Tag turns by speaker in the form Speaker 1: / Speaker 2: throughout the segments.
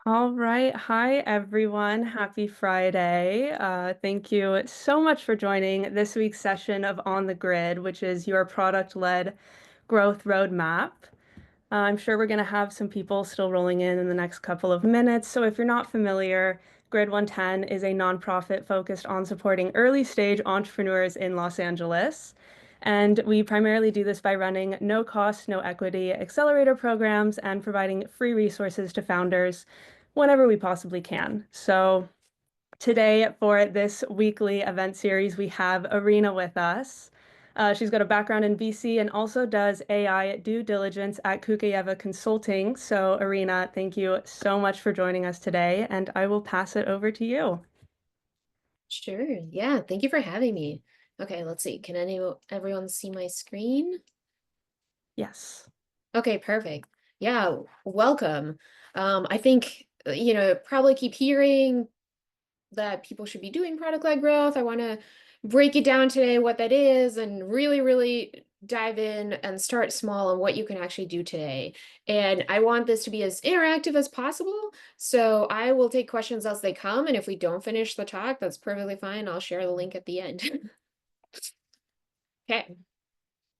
Speaker 1: All right. Hi, everyone. Happy Friday. Thank you so much for joining this week's session of On the Grid, which is your product-led growth roadmap. I'm sure we're going to have some people still rolling in the next couple of minutes. So if you're not familiar, Grid 110 is a nonprofit focused on supporting early stage entrepreneurs in Los Angeles. And we primarily do this by running no cost, no equity accelerator programs and providing free resources to founders whenever we possibly can. So today for this weekly event series, we have Irina with us. She's got a background in VC and also does AI due diligence at Kukuyeva Consulting. So, Irina, thank you so much for joining us today, and I will pass it over to you.
Speaker 2: Sure. Yeah. Thank you for having me. Okay, let's see. Can everyone see my screen?
Speaker 1: Yes.
Speaker 2: Okay, perfect. Yeah, welcome. I think, probably keep hearing that people should be doing product-led growth. I want to break it down today, what that is, and really, really dive in and start small on what you can actually do today. And I want this to be as interactive as possible. So I will take questions as they come. And if we don't finish the talk, that's perfectly fine. I'll share the link at the end. Okay.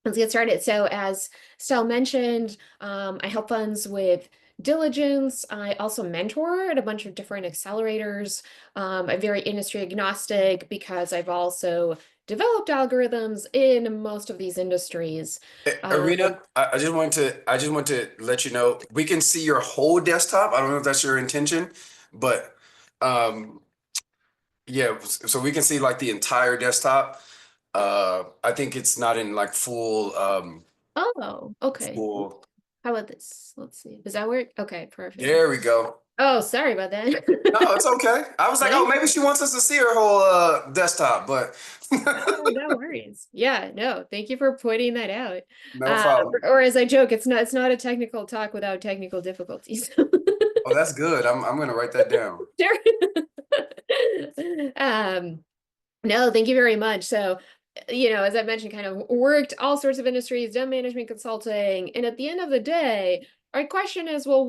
Speaker 2: Let's get started. So as Stell mentioned, I help funds with diligence. I also mentor at a bunch of different accelerators. I'm very industry agnostic because I've also developed algorithms in most of these industries.
Speaker 3: Arena, I just want to let you know we can see your whole desktop. I don't know if that's your intention, but um yeah, so we can see like the entire desktop. I think it's not in like
Speaker 2: Oh, okay.
Speaker 3: full.
Speaker 2: How about this? Let's see. Does that work? Okay, perfect.
Speaker 3: There we go.
Speaker 2: Oh, sorry about that.
Speaker 3: No, it's okay. I was like, oh,
Speaker 2: Thank
Speaker 3: maybe she wants us to see her whole desktop, but
Speaker 2: Oh, no worries. Yeah, no, thank you for pointing that out.
Speaker 3: no problem.
Speaker 2: Or as I joke, it's not a technical talk without technical difficulties.
Speaker 3: Oh, that's good. I'm gonna write that down.
Speaker 2: Sure. Um, no, thank you very much. So, as I mentioned, kind of worked all sorts of industries, done management consulting, and at the end of the day, our question is, well,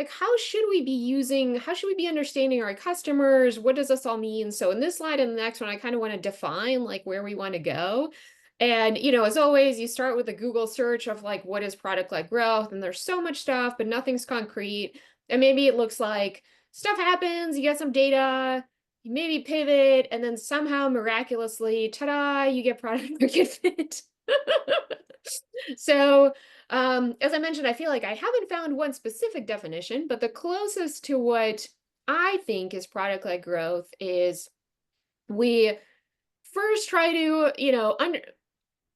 Speaker 2: how should we be understanding our customers? What does this all mean? So in this slide and the next one, I kind of want to define like where we want to go. And, as always, you start with a Google search of like, what is product-led growth? And there's so much stuff, but nothing's concrete. And maybe it looks like stuff happens, you get some data, you maybe pivot, and then somehow miraculously, ta-da, you get product market fit. So, as I mentioned, I feel like I haven't found one specific definition, but the closest to what I think is product-led growth is we first try to,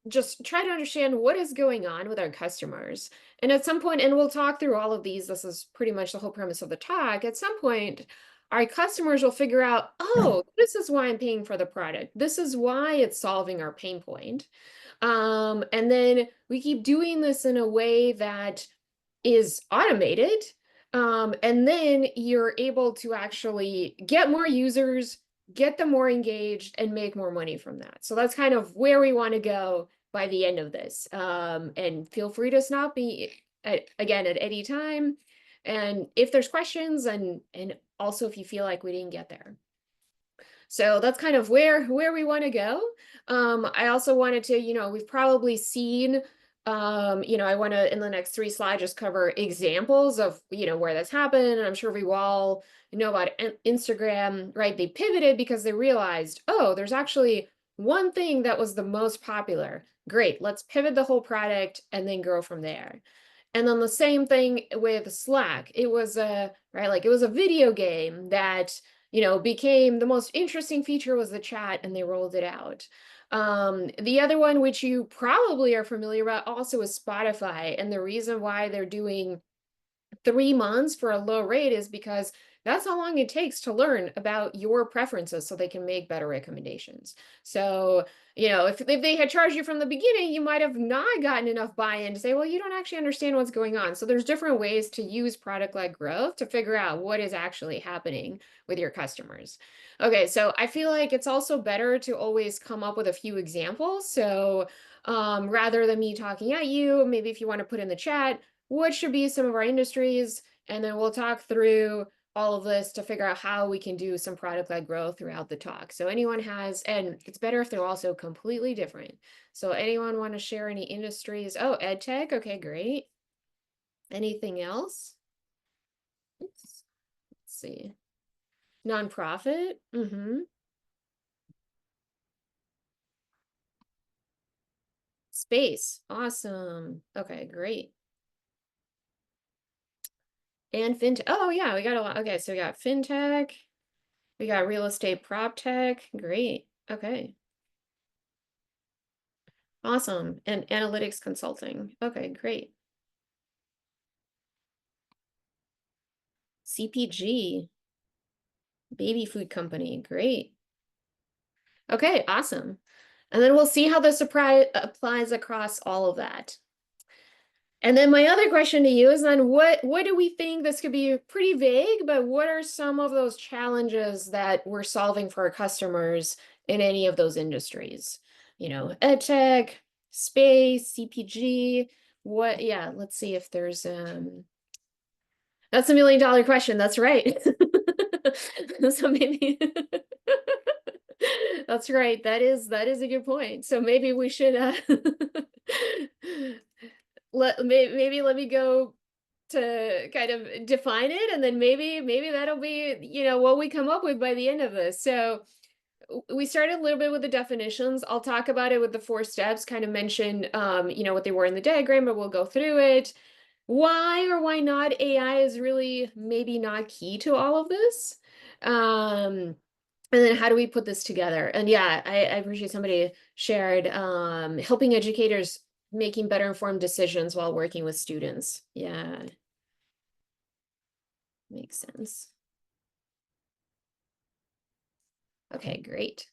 Speaker 2: just try to understand what is going on with our customers. And at some point, and we'll talk through all of these, this is pretty much the whole premise of the talk. At some point, our customers will figure out, oh, this is why I'm paying for the product. This is why it's solving our pain point. And then we keep doing this in a way that is automated. And then you're able to actually get more users, get them more engaged, and make more money from that. So that's kind of where we want to go by the end of this. And feel free to stop me again at any time. And if there's questions, and also if you feel like we didn't get there. So that's kind of where we want to go. I also wanted to, we've probably seen, I want to, in the next 3 slides, just cover examples of, where that's happened. And I'm sure we all know about Instagram, right? They pivoted because they realized, oh, there's actually one thing that was the most popular. Great, let's pivot the whole product and then grow from there. And then the same thing with Slack. It was it was a video game that became the most interesting feature was the chat, and they rolled it out. The other one, which you probably are familiar about also, is Spotify. And the reason why they're doing 3 months for a low rate is because that's how long it takes to learn about your preferences so they can make better recommendations. So, if they had charged you from the beginning, you might have not gotten enough buy-in to say, well, you don't actually understand what's going on. So there's different ways to use product-led growth to figure out what is actually happening with your customers. Okay, so I feel like it's also better to always come up with a few examples. So rather than me talking at you, maybe if you want to put in the chat, what should be some of our industries? And then we'll talk through all of this to figure out how we can do some product-led growth throughout the talk. So anyone has, and it's better if they're also completely different. So anyone want to share any industries? Oh, EdTech. Okay, great. Anything else? Oops. Let's see. Nonprofit. Space. Awesome. Okay, great. And fintech. Oh yeah, we got a lot. Okay, so we got fintech. We got real estate prop tech. Great. Okay. Awesome. And analytics consulting. Okay, great. CPG. Baby food company. Great. Okay, awesome. And then we'll see how this applies across all of that. And then my other question to you is then what do we think, this could be pretty vague, but what are some of those challenges that we're solving for our customers in any of those industries? You know, EdTech, space, CPG, what, yeah, let's see if there's that's $1 million question, that's right. So maybe that's right, that is a good point. So maybe we should maybe let me go to kind of define it, and then maybe that'll be, you know, what we come up with by the end of this. So we started a little bit with the definitions. I'll talk about it with the 4 steps, kind of mention you know, what they were in the diagram, but we'll go through it. Why or why not AI is really maybe not key to all of this. And then how do we put this together? And yeah, I appreciate somebody shared helping educators making better informed decisions while working with students. Yeah, makes sense. Okay, great.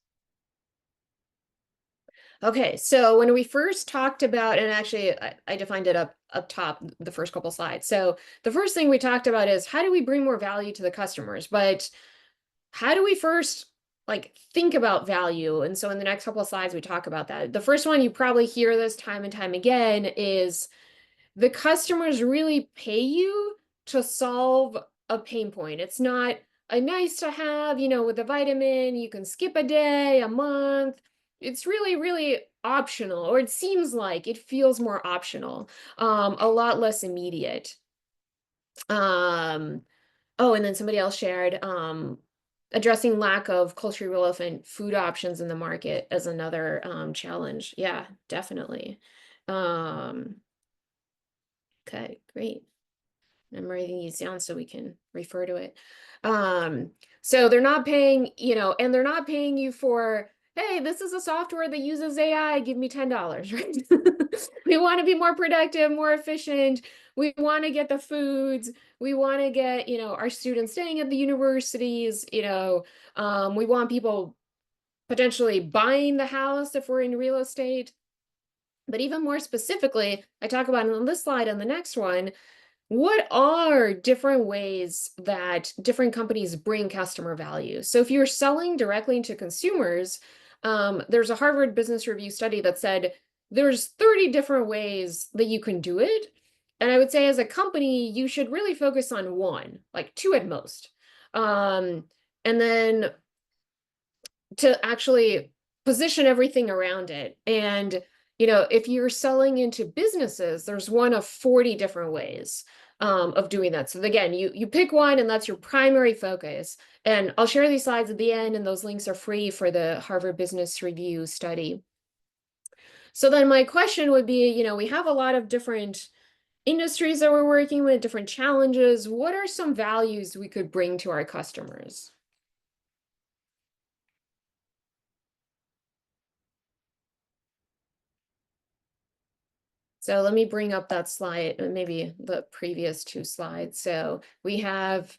Speaker 2: Okay, so when we first talked about, and actually I defined it up top, the first couple slides. So the first thing we talked about is how do we bring more value to the customers? But how do we first like think about value? And so in the next couple of slides, we talk about that. The first one, you probably hear this time and time again, is the customers really pay you to solve a pain point. It's not a nice to have, you know, with a vitamin, you can skip a day, a month. It's really, really optional, or it seems like it feels more optional, a lot less immediate. Oh, and then somebody else shared addressing lack of culturally relevant food options in the market as another challenge. Yeah, definitely. Okay, great. I'm writing these down so we can refer to it. So they're not paying, you know, and they're not paying you for, hey, this is a software that uses AI, give me $10, right? We want to be more productive, more efficient. We want to get the foods. We want to get, you know, our students staying at the universities, you know, we want people potentially buying the house if we're in real estate. But even more specifically, I talk about it on this slide and the next one, what are different ways that different companies bring customer value? So if you're selling directly to consumers, there's a Harvard Business Review study that said there's 30 different ways that you can do it. And I would say as a company, you should really focus on one, like 2 at most. And then to actually position everything around it. And, you know, if you're selling into businesses, there's one of 40 different ways of doing that. So again, you pick one and that's your primary focus. And I'll share these slides at the end, and those links are free for the Harvard Business Review study. So then my question would be, you know, we have a lot of different industries that we're working with, different challenges. What are some values we could bring to our customers? So let me bring up that slide, maybe the previous 2 slides. So we have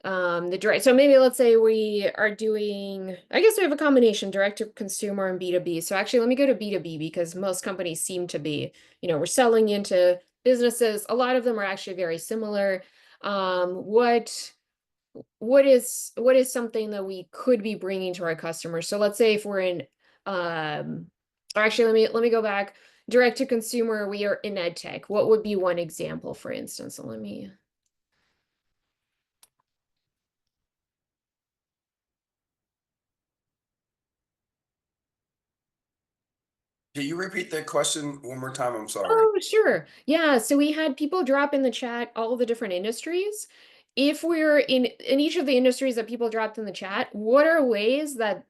Speaker 2: the direct, so maybe let's say we are doing, I guess we have a combination, direct to consumer and B2B. So actually, let me go to B2B because most companies seem to be, you know, we're selling into businesses. A lot of them are actually very similar. What is something that we could be bringing to our customers? So let's say if we're in, or actually, let me go back. Direct to consumer, we are in EdTech. What would be one example, for instance? So let me
Speaker 3: Can you repeat that question one more time? I'm sorry.
Speaker 2: Oh, sure. Yeah, so we had people drop in the chat all the different industries. If we're in each of the industries that people dropped in the chat, what are ways that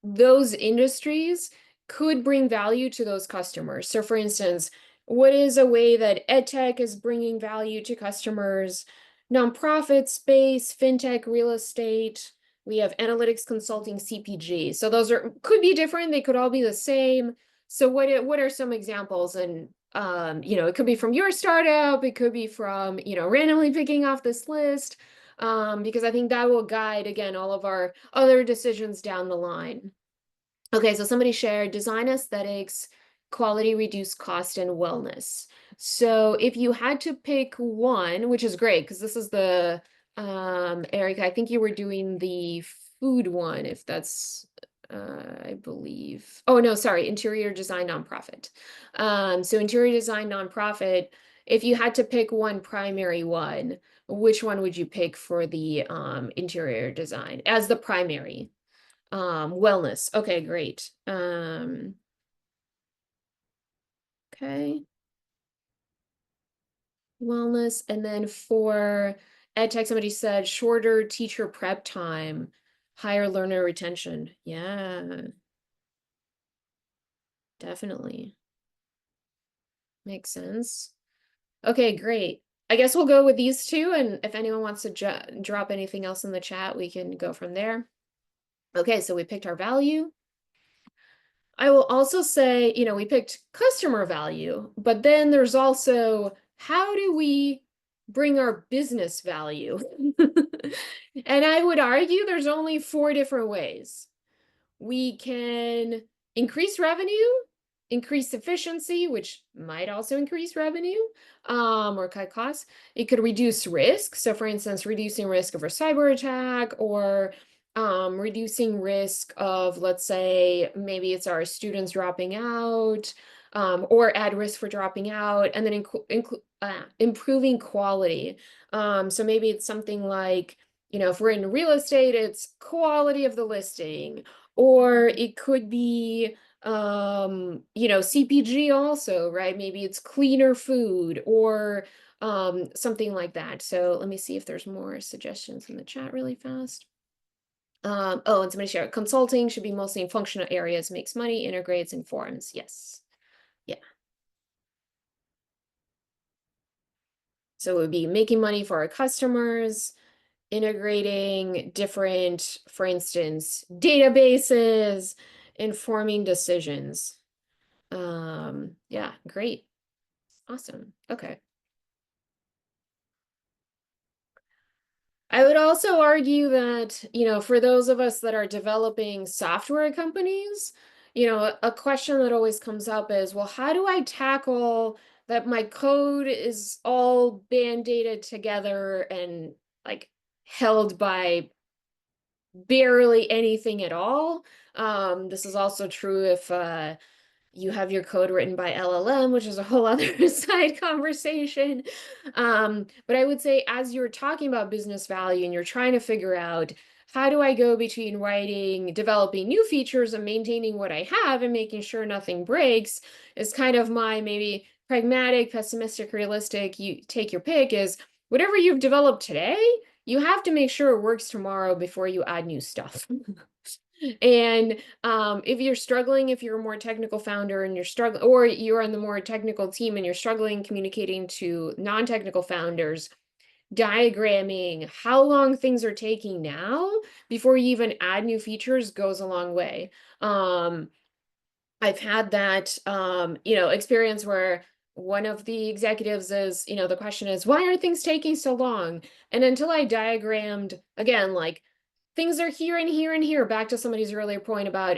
Speaker 2: those industries could bring value to those customers? So for instance, what is a way that EdTech is bringing value to customers? Nonprofit space, fintech, real estate. We have analytics, consulting, CPG. So those could be different. They could all be the same. So what are some examples? And it could be from your startup, it could be from, randomly picking off this list, because I think that will guide, again, all of our other decisions down the line. Okay, so somebody shared design aesthetics, quality, reduced cost, and wellness. So if you had to pick one, which is great, because this is the, Erica, I think you were doing the food one, if that's, I believe. Oh, no, sorry, interior design nonprofit. So interior design nonprofit, if you had to pick one primary one, which one would you pick for the interior design as the primary? Wellness. Okay, great. Okay. Wellness. And then for EdTech, somebody said shorter teacher prep time, higher learner retention. Yeah, definitely. Makes sense. Okay, great. I guess we'll go with these two, and if anyone wants to drop anything else in the chat, we can go from there. Okay, so we picked our value. I will also say, we picked customer value, but then there's also how do we bring our business value? And I would argue there's only 4 different ways. We can increase revenue, increase efficiency, which might also increase revenue, or cut costs. It could reduce risk. So for instance, reducing risk of a cyber attack, or reducing risk of, let's say, maybe it's our students dropping out, or add risk for dropping out, and then improving quality. So maybe it's something like, if we're in real estate, it's quality of the listing, or it could be, CPG also, right? Maybe it's cleaner food, or something like that. So let me see if there's more suggestions in the chat really fast. Oh, and somebody shared consulting should be mostly in functional areas, makes money, integrates, informs. Yes. Yeah. So it would be making money for our customers, integrating different, for instance, databases, informing decisions. Yeah, great. Awesome. Okay. I would also argue that, for those of us that are developing software companies, a question that always comes up is, well, how do I tackle that my code is all band-aided together and like held by barely anything at all? This is also true if you have your code written by LLM, which is a whole other side conversation. But I would say, as you're talking about business value and you're trying to figure out, how do I go between developing new features and maintaining what I have and making sure nothing breaks, is kind of my maybe pragmatic, pessimistic, realistic, you take your pick, is whatever you've developed today, you have to make sure it works tomorrow before you add new stuff. And if you're struggling, if you're a more technical founder and you're struggling, or you're on the more technical team and you're struggling communicating to non-technical founders, diagramming how long things are taking now before you even add new features goes a long way. I've had that, experience where one of the executives is, the question is, why are things taking so long? And until I diagrammed, again, like, things are here and here and here, back to somebody's earlier point about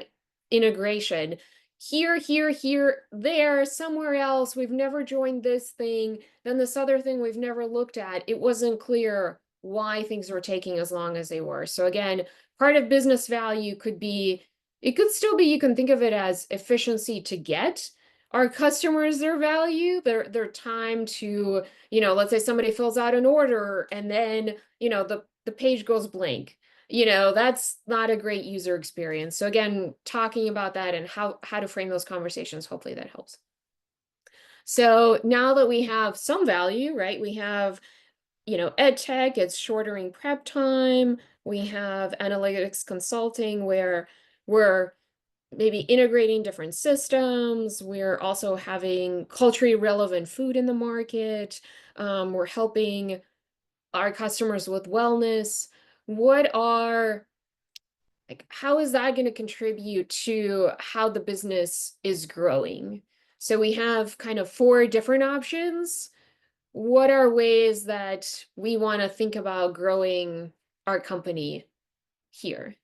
Speaker 2: integration. Here, here, here, there, somewhere else, we've never joined this thing, then this other thing we've never looked at. It wasn't clear why things were taking as long as they were. So again, part of business value could be, it could still be, you can think of it as efficiency to get our customers their value, their time to, let's say somebody fills out an order and then, the page goes blank. that's not a great user experience. So again, talking about that and how to frame those conversations, hopefully that helps. So now that we have some value, right? We have, ed tech, it's shortening prep time. We have analytics consulting where we're maybe integrating different systems. We're also having culturally relevant food in the market. We're helping our customers with wellness. How is that going to contribute to how the business is growing? So we have kind of 4 different options. What are ways that we want to think about growing our company here?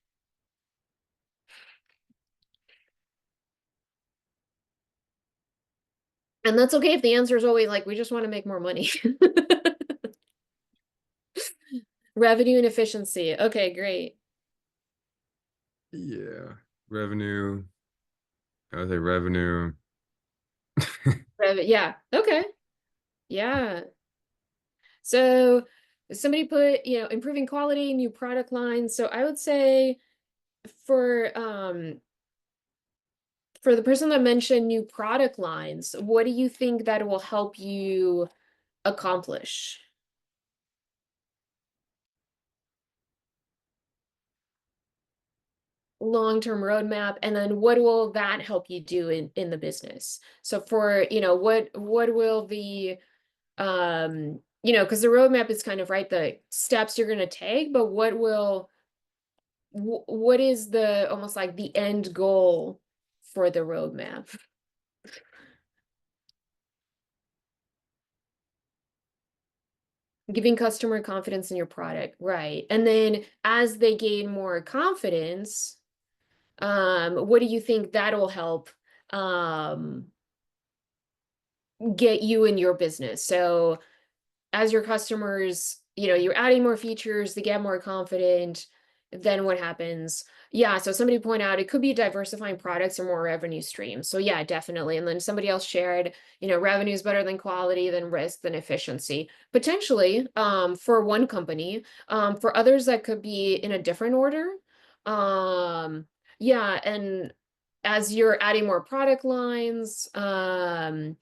Speaker 2: And that's okay if the answer is always like, we just want to make more money. Revenue and efficiency. Okay, great.
Speaker 4: Yeah. Revenue. I would say revenue.
Speaker 2: Yeah. Okay. Yeah. So somebody put, improving quality, new product lines. So I would say for the person that mentioned new product lines, what do you think that will help you accomplish? Long-term roadmap, and then what will that help you do in the business? So for, what will the because the roadmap is kind of right, the steps you're going to take, but what is the almost like the end goal for the roadmap? Giving customer confidence in your product, right? And then as they gain more confidence, what do you think that'll help get you in your business? So as your customers, you're adding more features, they get more confident, then what happens? Yeah, so somebody point out it could be diversifying products or more revenue streams. So yeah, definitely. And then somebody else shared, revenue is better than quality, than risk, than efficiency. Potentially, for one company, for others that could be in a different order. Yeah, and as you're adding more product lines, the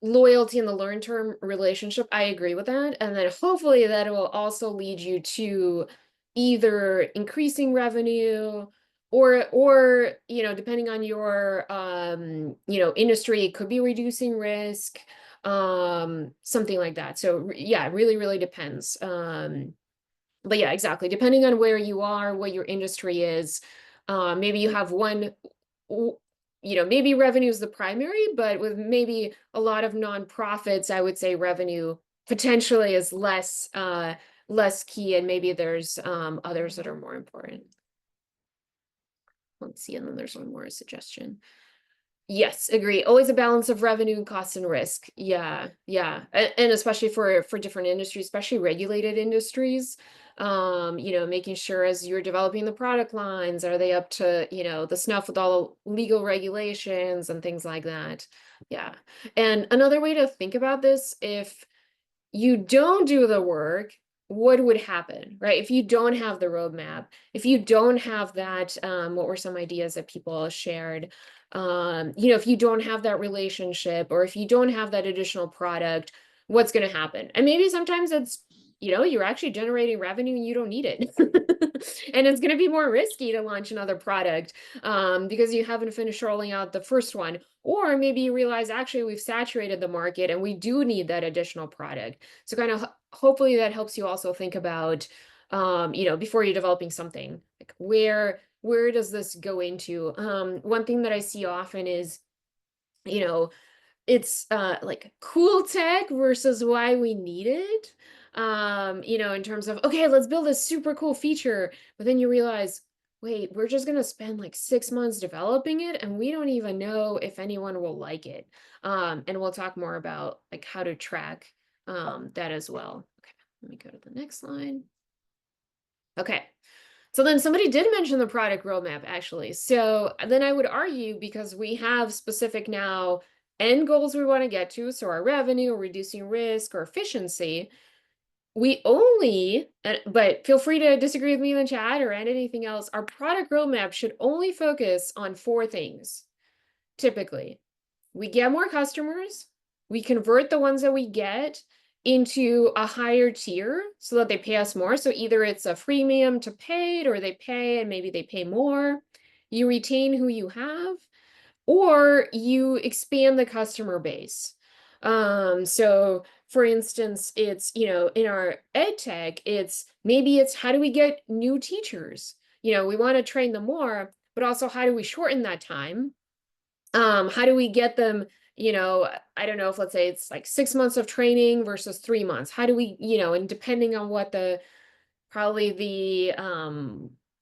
Speaker 2: loyalty and the long-term relationship, I agree with that. And then hopefully that will also lead you to either increasing revenue or depending on your industry, it could be reducing risk, something like that. So yeah, it really, really depends. But yeah, exactly. Depending on where you are, what your industry is, maybe you have one maybe revenue is the primary, but with maybe a lot of nonprofits, I would say revenue potentially is less key, and maybe there's others that are more important. Let's see, and then there's one more suggestion. Yes, agree. Always a balance of revenue, cost, and risk. Yeah, yeah, and especially for different industries, especially regulated industries. Making sure as you're developing the product lines, are they up to the snuff with all the legal regulations and things like that. Yeah, and another way to think about this, if you don't do the work, what would happen, right? If you don't have the roadmap, if you don't have that, what were some ideas that people shared? If you don't have that relationship, or if you don't have that additional product, what's going to happen? And maybe sometimes it's, you're actually generating revenue and you don't need it. And it's going to be more risky to launch another product because you haven't finished rolling out the first one. Or maybe you realize, actually, we've saturated the market and we do need that additional product. So kind of hopefully that helps you also think about, before you're developing something, like where does this go into? One thing that I see often is, it's like cool tech versus why we need it. In terms of, okay, let's build a super cool feature, but then you realize, wait, we're just gonna spend like 6 months developing it and we don't even know if anyone will like it. And we'll talk more about like how to track that as well. Okay, let me go to the next slide. Okay. So then somebody did mention the product roadmap, actually. So then I would argue, because we have specific now end goals we want to get to, so our revenue, reducing risk, or efficiency, we only, but feel free to disagree with me in the chat or add anything else. Our product roadmap should only focus on 4 things. Typically, we get more customers, we convert the ones that we get into a higher tier so that they pay us more. So either it's a freemium to paid, or they pay and maybe they pay more. You retain who you have, or you expand the customer base. So for instance, it's, in our ed tech, maybe it's how do we get new teachers? We want to train them more, but also how do we shorten that time? How do we get them, I don't know if, let's say it's like 6 months of training versus 3 months. How do we, and depending on what probably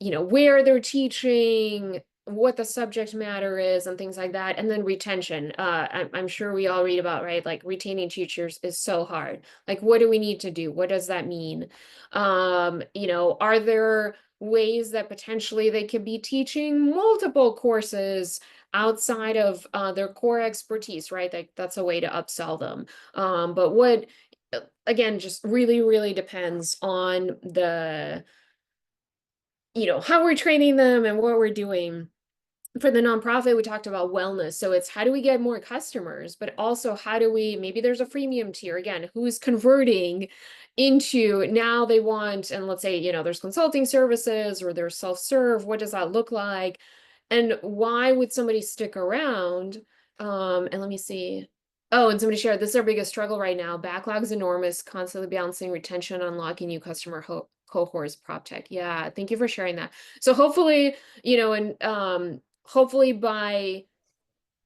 Speaker 2: where they're teaching, what the subject matter is and things like that. And then retention. I'm sure we all read about, right? Like retaining teachers is so hard. Like, what do we need to do? What does that mean? Are there ways that potentially they could be teaching multiple courses outside of their core expertise, right? Like that's a way to upsell them. But again, just really, really depends on how we're training them and what we're doing. For the nonprofit, we talked about wellness. So it's how do we get more customers, but also maybe there's a freemium tier, again, who's converting into now they want, and let's say, there's consulting services or there's self-serve. What does that look like? And why would somebody stick around? And let me see. Oh, and somebody shared, this is our biggest struggle right now. Backlog's enormous, constantly balancing retention, unlocking new customer cohorts, prop tech. Yeah, thank you for sharing that. So hopefully, and hopefully by,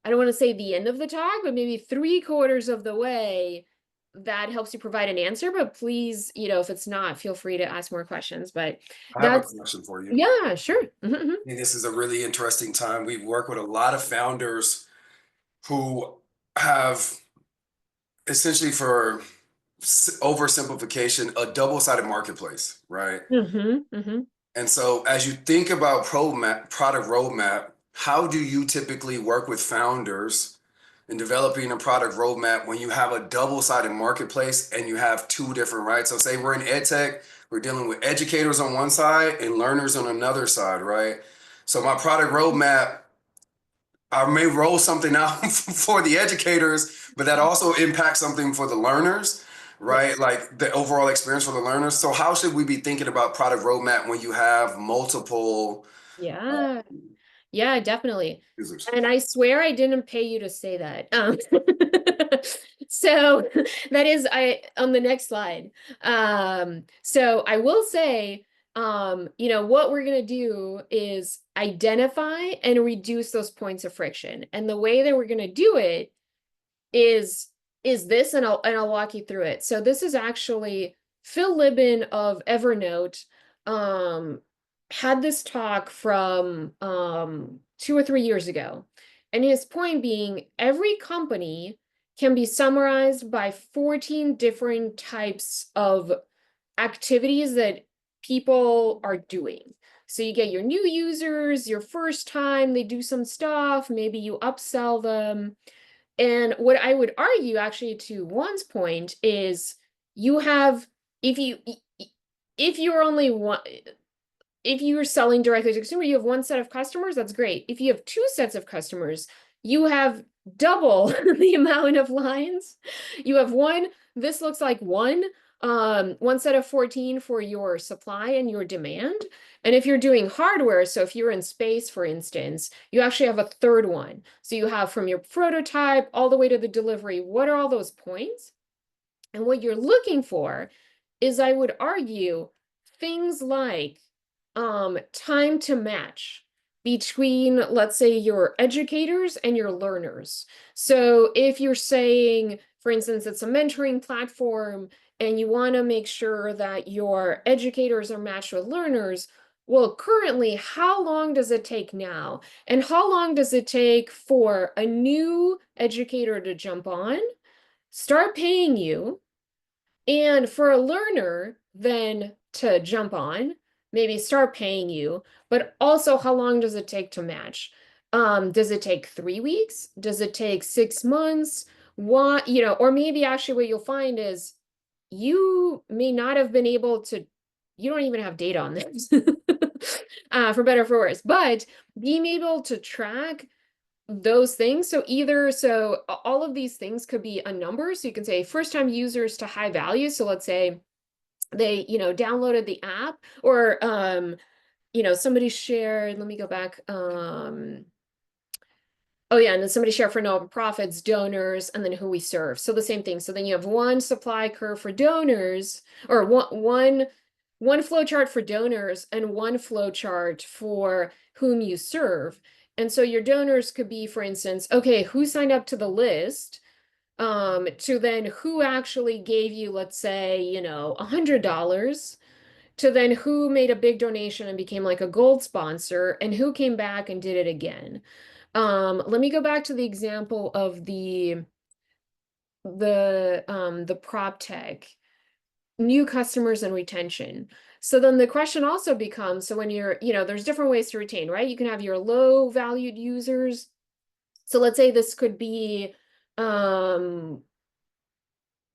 Speaker 2: I don't want to say the end of the talk, but maybe 3/4 of the way, that helps you provide an answer. But please, if it's not, feel free to ask more questions. But
Speaker 3: I have a
Speaker 2: that's,
Speaker 3: question for you.
Speaker 2: yeah, sure.
Speaker 3: I think this is a really interesting time. We work with a lot of founders who have essentially, for oversimplification, a double-sided marketplace, right? And so as you think about product roadmap, how do you typically work with founders in developing a product roadmap when you have a double-sided marketplace and you have 2 different, right? So say we're in ed tech, we're dealing with educators on one side and learners on another side, right? So my product roadmap, I may roll something out for the educators, but that also impacts something for the learners, right?
Speaker 2: Yes.
Speaker 3: Like the overall experience for the learners. So how should we be thinking about product roadmap when you have multiple
Speaker 2: Yeah. Yeah, definitely.
Speaker 3: users?
Speaker 2: And I swear I didn't pay you to say that. So that is on the next slide. So I will say, what we're gonna do is identify and reduce those points of friction. And the way that we're gonna do it is this, and I'll walk you through it. So this is actually Phil Libin of Evernote, had this talk from 2 or 3 years ago. And his point being, every company can be summarized by 14 different types of activities that people are doing. So you get your new users, your first time, they do some stuff, maybe you upsell them. And what I would argue, actually, to Juan's point, is you have, if you're only one, if you're selling directly to consumer, you have one set of customers, that's great. If you have 2 sets of customers, you have double the amount of lines. You have this looks like one set of 14 for your supply and your demand. And if you're doing hardware, so if you're in space, for instance, you actually have a third one. So you have from your prototype all the way to the delivery, what are all those points? And what you're looking for is, I would argue, things like time to match between, let's say, your educators and your learners. So if you're saying, for instance, it's a mentoring platform and you want to make sure that your educators are matched with learners, well, currently, how long does it take now? And how long does it take for a new educator to jump on, start paying you, and for a learner then to jump on, maybe start paying you, but also how long does it take to match? Does it take 3 weeks? Does it take 6 months? What, or maybe actually what you'll find is you may not have been able to, you don't even have data on this, for better or for worse, but being able to track those things. So all of these things could be a number. So you can say first time users to high value. So let's say they, downloaded the app, or, somebody shared, let me go back. Oh yeah, and then somebody shared for nonprofits, donors, and then who we serve. So the same thing. So then you have one supply curve for donors, or one flow chart for donors and one flow chart for whom you serve. And so your donors could be, for instance, okay, who signed up to the list, to then who actually gave you, let's say, $100, to then who made a big donation and became like a gold sponsor, and who came back and did it again. Let me go back to the example of the prop tech, new customers and retention. So then the question also becomes, so when you're, there's different ways to retain, right? You can have your low valued users. So let's say this could be,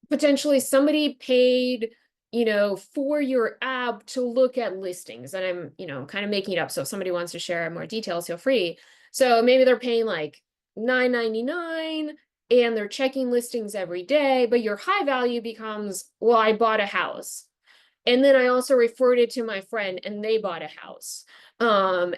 Speaker 2: potentially somebody paid, for your app to look at listings. And I'm, kind of making it up. So if somebody wants to share more details, feel free. So maybe they're paying like $9.99 and they're checking listings every day, but your high value becomes, well, I bought a house. And then I also referred it to my friend and they bought a house. And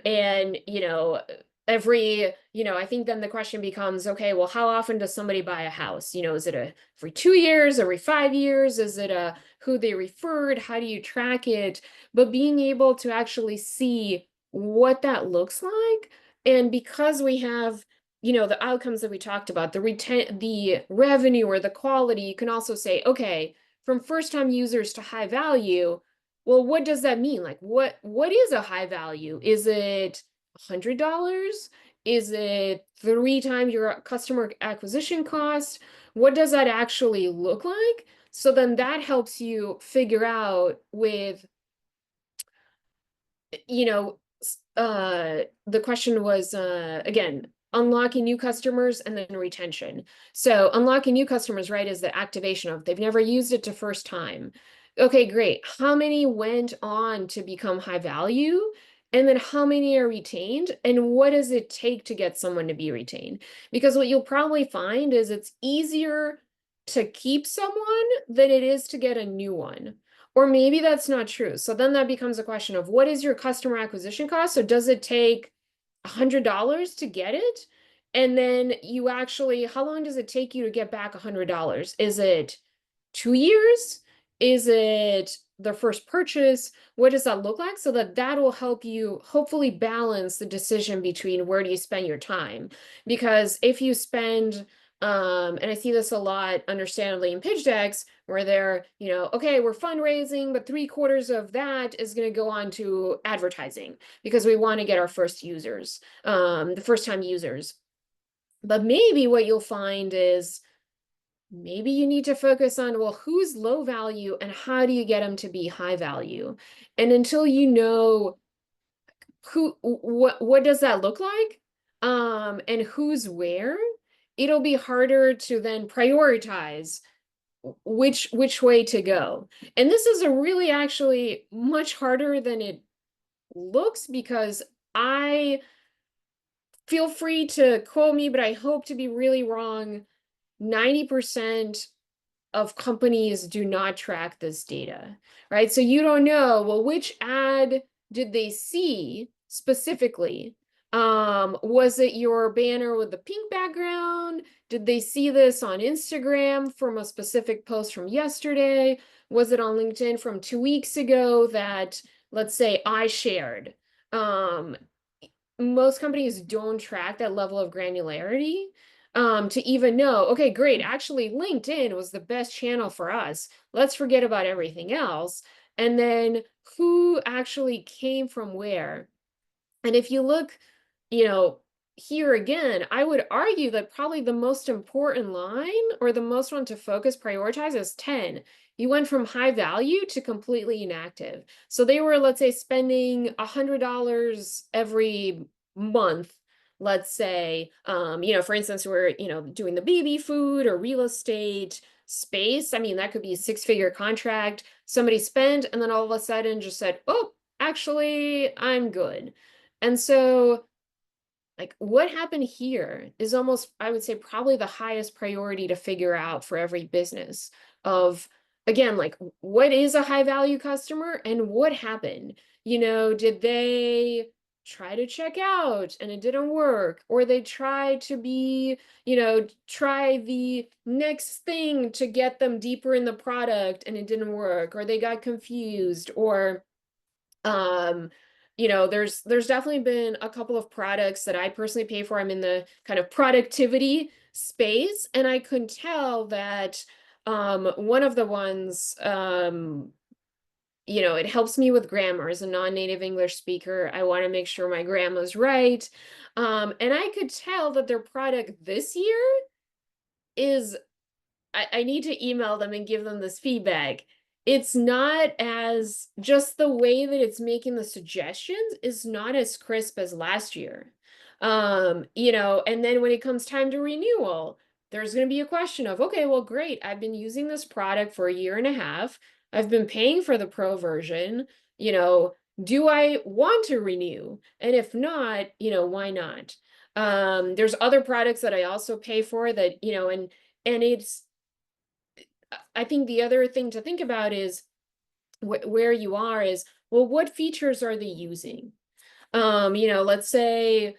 Speaker 2: I think then the question becomes, okay, well, how often does somebody buy a house? Is it every 2 years, every 5 years? Is it who they referred? How do you track it? But being able to actually see what that looks like. And because we have, the outcomes that we talked about, the revenue or the quality, you can also say, okay, from first-time users to high value, well, what does that mean? Like, what is a high value? Is it $100? Is it 3 times your customer acquisition cost? What does that actually look like? So then that helps you figure out with, the question was, again, unlocking new customers and then retention. So unlocking new customers, right, is the activation of, they've never used it to first time. Okay, great. How many went on to become high value? And then how many are retained? And what does it take to get someone to be retained? Because what you'll probably find is it's easier to keep someone than it is to get a new one. Or maybe that's not true. So then that becomes a question of, what is your customer acquisition cost? So does it take $100 to get it? And then you actually, how long does it take you to get back $100? Is it 2 years? Is it the first purchase? What does that look like? So that will help you hopefully balance the decision between where do you spend your time. Because if you spend, and I see this a lot, understandably, in pitch decks, where they're, okay, we're fundraising, but 3/4 of that is going to go on to advertising because we want to get our first users, the first time users. But maybe what you'll find is, maybe you need to focus on, well, who's low value and how do you get them to be high value? And until you know what does that look like, and who's where, it'll be harder to then prioritize which way to go. And this is a really actually much harder than it looks, because I, feel free to quote me, but I hope to be really wrong. 90% of companies do not track this data, right? So you don't know, well, which ad did they see specifically? Was it your banner with the pink background? Did they see this on Instagram from a specific post from yesterday? Was it on LinkedIn from 2 weeks ago that, let's say, I shared? Most companies don't track that level of granularity, to even know, okay, great, actually LinkedIn was the best channel for us. Let's forget about everything else. And then who actually came from where? And if you look, here again, I would argue that probably the most important line, or the most one to focus, prioritize, is 10. You went from high value to completely inactive. So they were, let's say, spending $100 every month, let's say, for instance, we're, doing the baby food or real estate. space. I mean, that could be a 6-figure contract, somebody spent, and then all of a sudden just said, oh, actually, I'm good. And so, like, what happened here is almost, I would say, probably the highest priority to figure out for every business of, again, like, what is a high value customer and what happened? You know, did they try to check out and it didn't work? Or they tried to be, you know, try the next thing to get them deeper in the product and it didn't work? Or they got confused? Or, you know, there's definitely been a couple of products that I personally pay for. I'm in the kind of productivity space, and I could tell that one of the ones, you know, it helps me with grammar. As a non-native English speaker, I want to make sure my grammar's right. And I could tell that their product this year is, I need to email them and give them this feedback. It's not as, just the way that it's making the suggestions is not as crisp as last year. You know, and then when it comes time to renewal, there's going to be a question of, okay, well, great. I've been using this product for a year and a half. I've been paying for the pro version. You know, do I want to renew? And if not, you know, why not? There's other products that I also pay for that, you know, and it's, I think the other thing to think about is where you are is, well, what features are they using? You know, let's say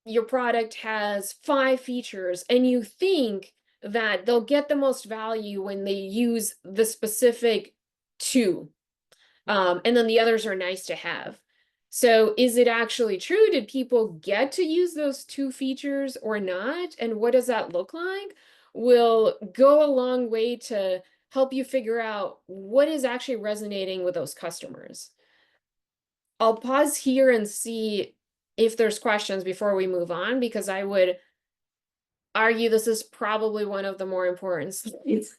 Speaker 2: your product has 5 features and you think that they'll get the most value when they use the specific 2. And then the others are nice to have. So is it actually true? Did people get to use those 2 features or not? And what does that look like? Will go a long way to help you figure out what is actually resonating with those customers. I'll pause here and see if there's questions before we move on, because I would argue this is probably one of the more important slides.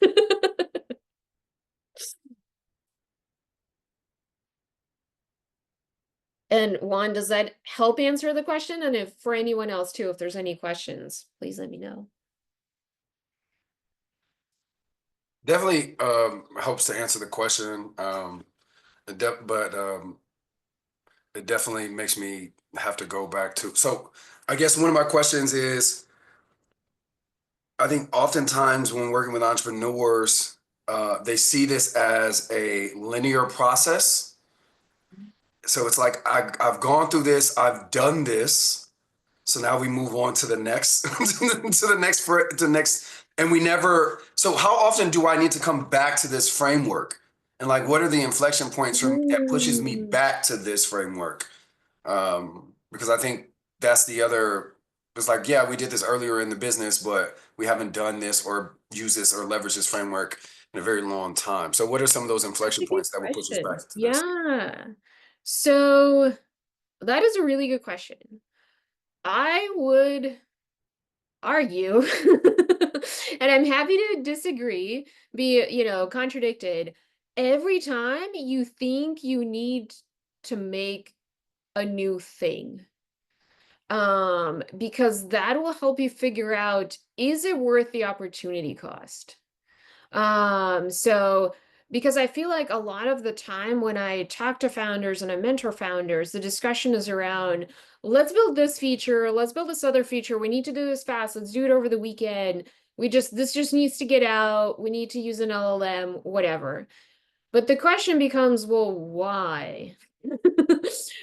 Speaker 2: And Juan, does that help answer the question? And if for anyone else too, if there's any questions, please let me know.
Speaker 3: Definitely helps to answer the question. But it definitely makes me have to go back to. So I guess one of my questions is, I think oftentimes when working with entrepreneurs, they see this as a linear process. So it's like, I've gone through this, I've done this. So now we move on to the next, to the next, and we never, so how often do I need to come back to this framework? And like, what are the inflection points from that pushes me back to this framework? Because I think that's the other, it's like, yeah, we did this earlier in the business, but we haven't done this or used this or leveraged this framework in a very long time. So what are some of those inflection points that will push us back to this?
Speaker 2: Yeah. So that is a really good question. I would argue, and I'm happy to disagree, be, you know, contradicted. Every time you think you need to make a new thing, because that will help you figure out, is it worth the opportunity cost? So because I feel like a lot of the time when I talk to founders and I mentor founders, the discussion is around, let's build this feature, let's build this other feature, we need to do this fast, let's do it over the weekend, this just needs to get out, we need to use an LLM, whatever. But the question becomes, well, why?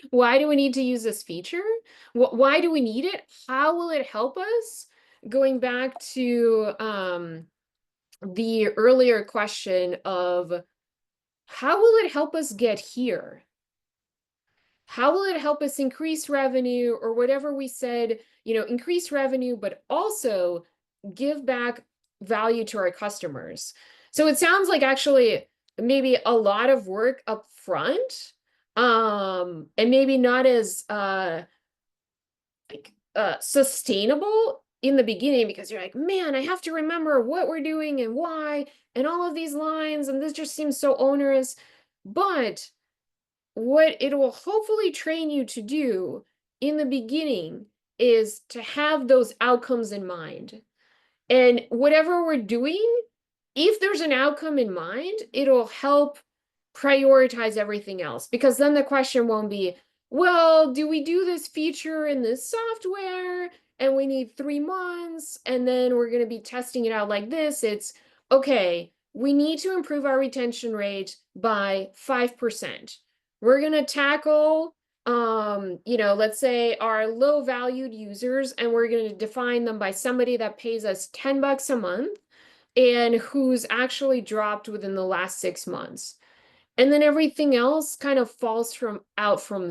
Speaker 2: Why do we need to use this feature? Why do we need it? How will it help us? Going back to the earlier question of, how will it help us get here? How will it help us increase revenue, or whatever we said, you know, increase revenue, but also give back value to our customers? So it sounds like actually maybe a lot of work up front, and maybe not as sustainable in the beginning, because you're like, man, I have to remember what we're doing and why, and all of these lines, and this just seems so onerous. But what it will hopefully train you to do in the beginning is to have those outcomes in mind. And whatever we're doing if there's an outcome in mind, it'll help prioritize everything else, because then the question won't be, well, do we do this feature in this software and we need 3 months and then we're going to be testing it out like this? It's okay, we need to improve our retention rate by 5%. We're going to tackle let's say our low valued users, and we're going to define them by somebody that pays us $10 a month and who's actually dropped within the last 6 months. And then everything else kind of falls from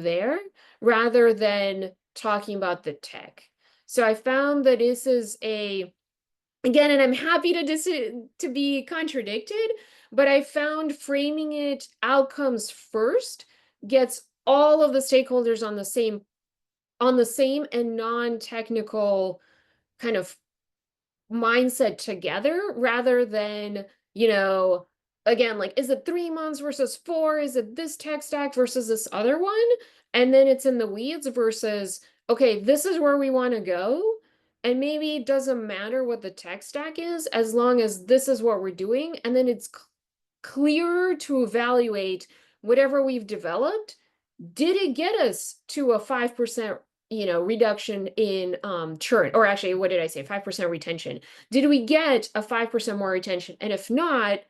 Speaker 2: there, rather than talking about the tech. So I found that this is again, and I'm happy to be contradicted, but I found framing it outcomes first gets all of the stakeholders on the same and non-technical kind of mindset together, rather than, again, like, is it 3 months versus 4? Is it this tech stack versus this other one? And then it's in the weeds versus, okay, this is where we want to go. And maybe it doesn't matter what the tech stack is, as long as this is what we're doing. And then it's clearer to evaluate whatever we've developed. Did it get us to a 5% reduction in churn? Or actually, what did I say, 5% retention? Did we get a 5% more retention? And if not,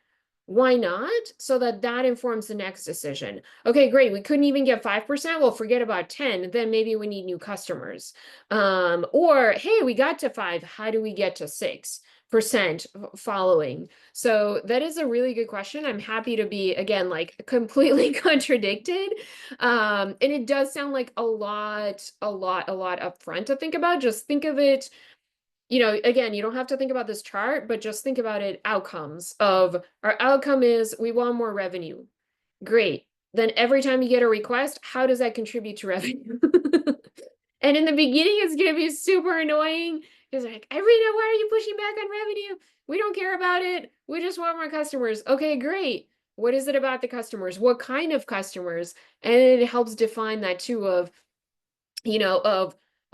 Speaker 2: why not? So that informs the next decision. Okay, great, we couldn't even get 5%. Well, forget about 10, then maybe we need new customers. Or hey, we got to 5, how do we get to 6% following? So that is a really good question. I'm happy to be, again, like, completely contradicted. And it does sound like a lot upfront to think about. Just think of it, again, you don't have to think about this chart, but just think about it, outcomes of our outcome is we want more revenue. Great. Then every time you get a request, how does that contribute to revenue? And in the beginning, it's going to be super annoying because like, Irina, why are you pushing back on revenue? We don't care about it. We just want more customers. Okay, great. What is it about the customers? What kind of customers? And it helps define that too of,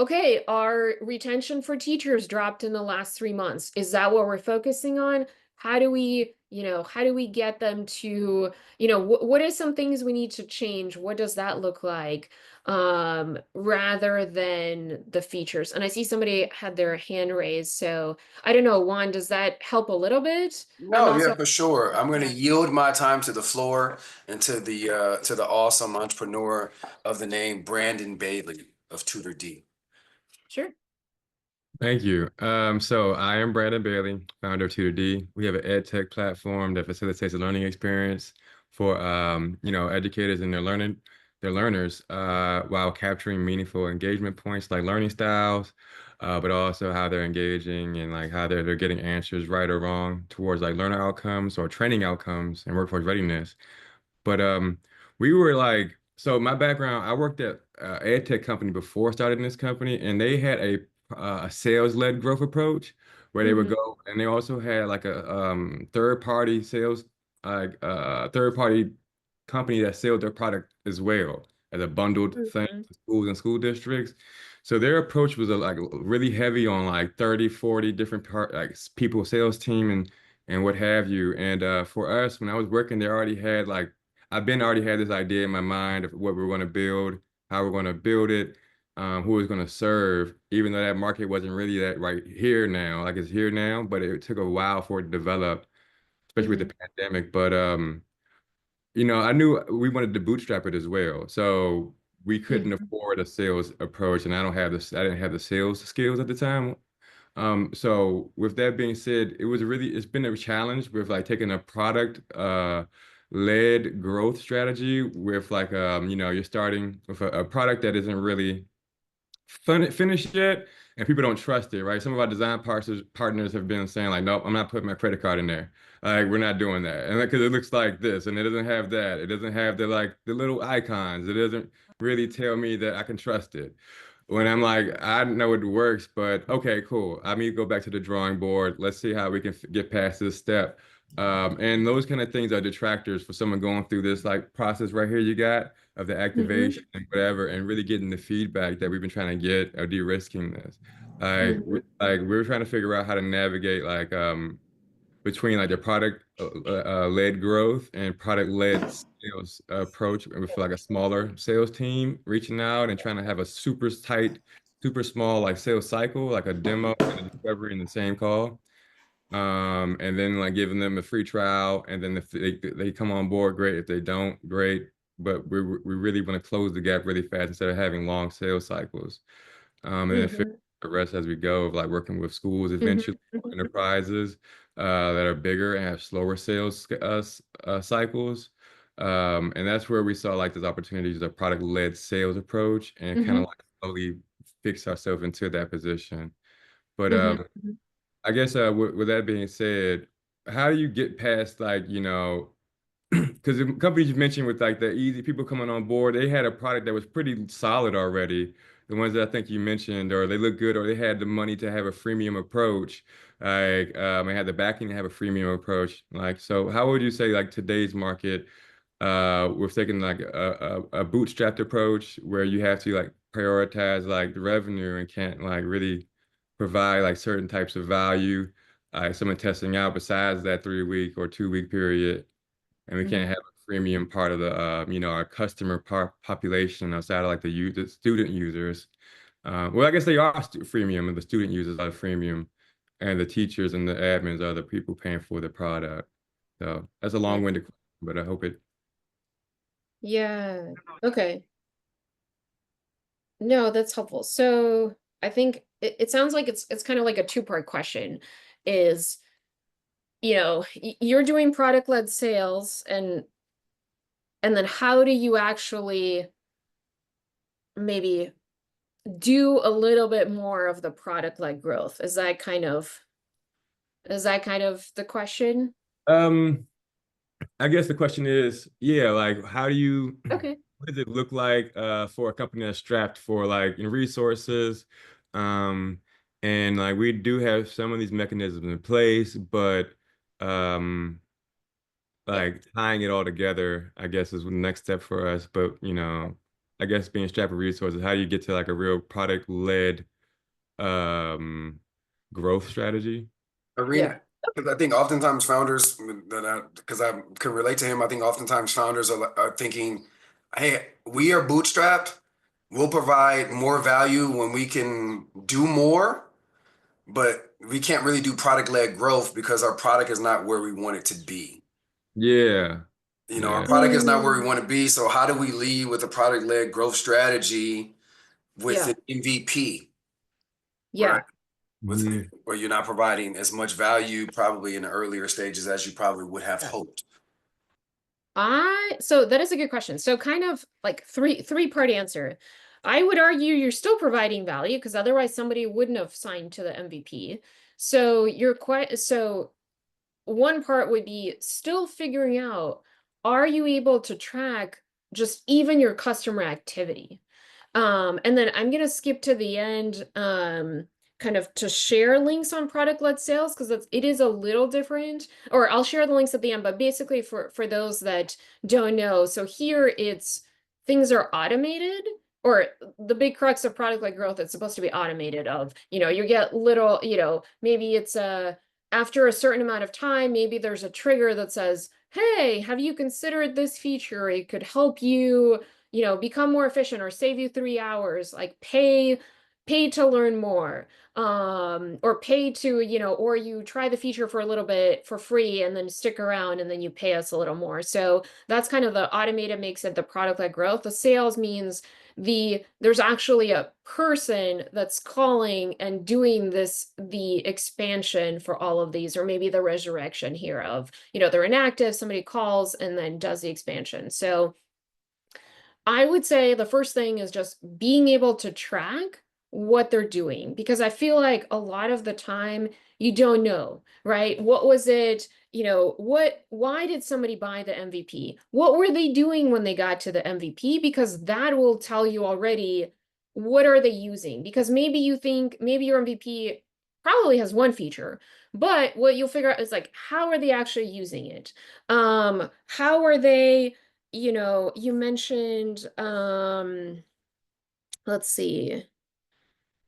Speaker 2: okay, our retention for teachers dropped in the last 3 months. Is that what we're focusing on? How do we get them to, what are some things we need to change? What does that look like? Rather than the features. And I see somebody had their hand raised. So I don't know, Juan, does that help a little bit? I'm
Speaker 3: No, yeah,
Speaker 2: also,
Speaker 3: for sure. I'm going to
Speaker 2: yeah,
Speaker 3: yield my time to the floor and to the awesome entrepreneur of the name Brandon Bailey of Tutor D.
Speaker 2: sure.
Speaker 4: Thank you. So I am Brandon Bailey, founder of Tutor D. We have an ed tech platform that facilitates a learning experience for educators and their learners, while capturing meaningful engagement points like learning styles, but also how they're engaging and like how they're getting answers right or wrong towards like learner outcomes or training outcomes and workforce readiness. But we were like, so my background, I worked at ed tech company before starting this company, and they had a sales-led growth approach where they would
Speaker 2: Mm-hmm.
Speaker 4: go, and they also had like a third-party sales, third-party company that sold their product as well as a bundled thing
Speaker 2: Mm-hmm.
Speaker 4: to schools and school districts. So their approach was like really heavy on like 30, 40 different people, sales team and what have you. And for us, when I was working, they already had like already had this idea in my mind of what we are going to build, how we're going to build it, who it's going to serve, even though that market wasn't really that right here now, like it's here now, but it took a while for it to develop, especially with
Speaker 2: Mm-hmm.
Speaker 4: the pandemic. But I knew we wanted to bootstrap it as well. So we couldn't
Speaker 2: Mm-hmm.
Speaker 4: afford a sales approach, and I didn't have the sales skills at the time. So with that being said, it's been a challenge with like taking a product led growth strategy with like you're starting with a product that isn't really finished yet, and people don't trust it, right? Some of our design partners have been saying like, nope, I'm not putting my credit card in there. Like we're not doing that, and because it looks like this, and it doesn't have that, it doesn't have the little icons, it doesn't really tell me that I can trust it. When I'm like, I know it works, but okay, cool. I need to go back to the drawing board. Let's see how we can get past this step. And those kind of things are detractors for someone going through this like process right here you got of the
Speaker 2: Mm-hmm.
Speaker 4: activation and whatever, and really getting the feedback that we've been trying to get or de-risking this. Like,
Speaker 2: Mm-hmm.
Speaker 4: we're trying to figure out how to navigate like between like the product led growth and product led sales approach with like a smaller sales team reaching out and trying to have a super tight, super small like sales cycle, like a demo and a discovery in the same call. And then like giving them a free trial, and then if they come on board, great. If they don't, great. But we really want to close the gap really fast instead of having long sales cycles. And then figure the rest as we go of like working with schools eventually, enterprises that are bigger and have slower sales cycles. And that's where we saw like those opportunities, a product-led sales approach, and kind of like slowly fix ourselves into that position. But I guess with that being said, how do you get past like, you know, because the companies you mentioned with like the easy people coming on board, they had a product that was pretty solid already. The ones that I think you mentioned, or they look good, or they had the money to have a freemium approach. Like, they had the backing to have a freemium approach. Like, so how would you say like today's market, we're taking like a bootstrapped approach where you have to like prioritize like the revenue and can't like really provide like certain types of value, someone testing out besides that 3 week or 2 week period, and we can't have a freemium part of the you know, our customer population outside of like the student users. Well, I guess they are freemium, and the student users are freemium, and the teachers and the admins are the people paying for the product. So that's a long-winded question, but I hope it.
Speaker 2: Yeah. Okay. No, that's helpful. So I think it sounds like it's kind of like a two-part question is, you know, you're doing product-led sales, and then how do you actually maybe do a little bit more of the product-led growth? Is that kind of the question?
Speaker 4: I guess the question is, yeah, like how do you,
Speaker 2: Okay.
Speaker 4: what does it look like for a company that's strapped for like, you know, resources? Um, and like we do have some of these mechanisms in place, but like tying it all together, I guess, is the next step for us. But you know, I guess being strapped with resources, how do you get to like a real product-led um growth strategy?
Speaker 3: Arena, because I think oftentimes founders because I can relate to him. I think oftentimes founders are thinking, "Hey, we are bootstrapped. We'll provide more value when we can do more, but we can't really do product-led growth because our product is not where we want it to be.
Speaker 4: Yeah.
Speaker 3: You know, our
Speaker 4: Yeah.
Speaker 3: product is not where we want to be. So how do we lead with a product-led growth strategy with
Speaker 2: Yeah.
Speaker 3: an MVP,
Speaker 2: Yeah.
Speaker 3: right? Where you're not providing as much value probably in the earlier stages as you probably would have hoped.
Speaker 2: So that is a good question. So kind of like three-part answer. I would argue you're still providing value because otherwise somebody wouldn't have signed to the MVP. So one part would be still figuring out, are you able to track just even your customer activity? And then I'm gonna skip to the end, kind of to share links on product-led sales because it is a little different. Or I'll share the links at the end, but basically for those that don't know, so here it's things are automated, or the big crux of product-led growth, it's supposed to be automated of, you know, you get little, you know, maybe it's after a certain amount of time, maybe there's a trigger that says, hey, have you considered this feature? It could help you, you know, become more efficient or save you 3 hours, like pay to learn more, or pay to, you know, or you try the feature for a little bit for free and then stick around and then you pay us a little more. So that's kind of the automated makes it the product-led growth. The sales means there's actually a person that's calling and doing the expansion for all of these, or maybe the resurrection here of, you know, they're inactive, somebody calls and then does the expansion. So I would say the first thing is just being able to track what they're doing, because I feel like a lot of the time you don't know, right? What was it, you know, why did somebody buy the MVP? What were they doing when they got to the MVP? Because that will tell you already what are they using? Because maybe you think maybe your MVP probably has one feature, but what you'll figure out is like, how are they actually using it? How are they, you know, you mentioned, let's see.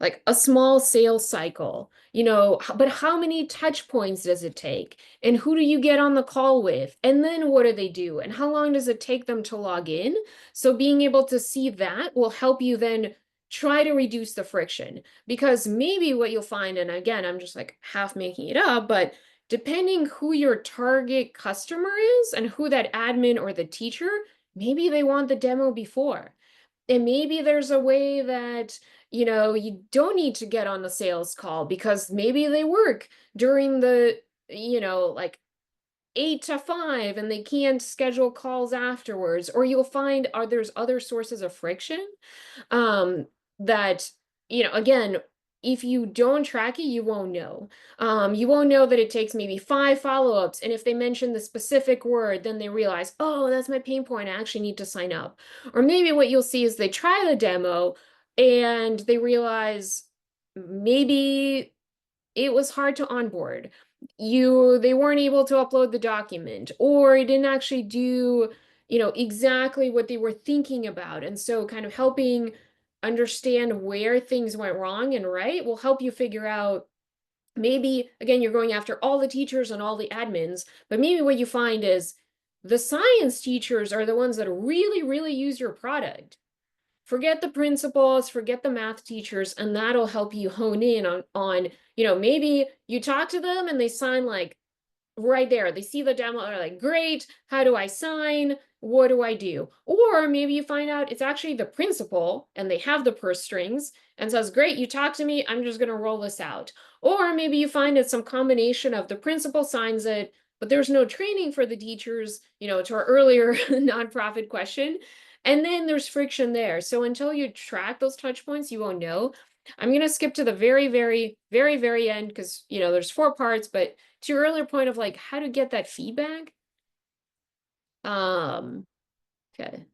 Speaker 2: like a small sales cycle, but how many touch points does it take? And who do you get on the call with? And then what do they do? And how long does it take them to log in? So being able to see that will help you then try to reduce the friction, because maybe what you'll find, and again, I'm just like half making it up, but depending who your target customer is and who that admin or the teacher, maybe they want the demo before. And maybe there's a way that, you don't need to get on the sales call because maybe they work during the, like 8 to 5 and they can't schedule calls afterwards. Or you'll find there's other sources of friction that, again, if you don't track it, you won't know. You won't know that it takes maybe 5 follow-ups. And if they mention the specific word, then they realize, oh, that's my pain point. I actually need to sign up. Or maybe what you'll see is they try the demo and they realize maybe it was hard to onboard. They weren't able to upload the document, or it didn't actually do, exactly what they were thinking about. And so kind of helping understand where things went wrong and right will help you figure out, maybe, again, you're going after all the teachers and all the admins, but maybe what you find is the science teachers are the ones that really, really use your product. Forget the principals, forget the math teachers, and that'll help you hone in on, maybe you talk to them and they sign like right there. They see the demo, they're like, great, how do I sign? What do I do? Or maybe you find out it's actually the principal and they have the purse strings and says, great, you talk to me, I'm just gonna roll this out. Or maybe you find it's some combination of the principal signs it, but there's no training for the teachers, to our earlier nonprofit question. And then there's friction there. So until you track those touch points, you won't know. I'm going to skip to the very, very, very, very end because, there's 4 parts, but to your earlier point of like how to get that feedback. Okay.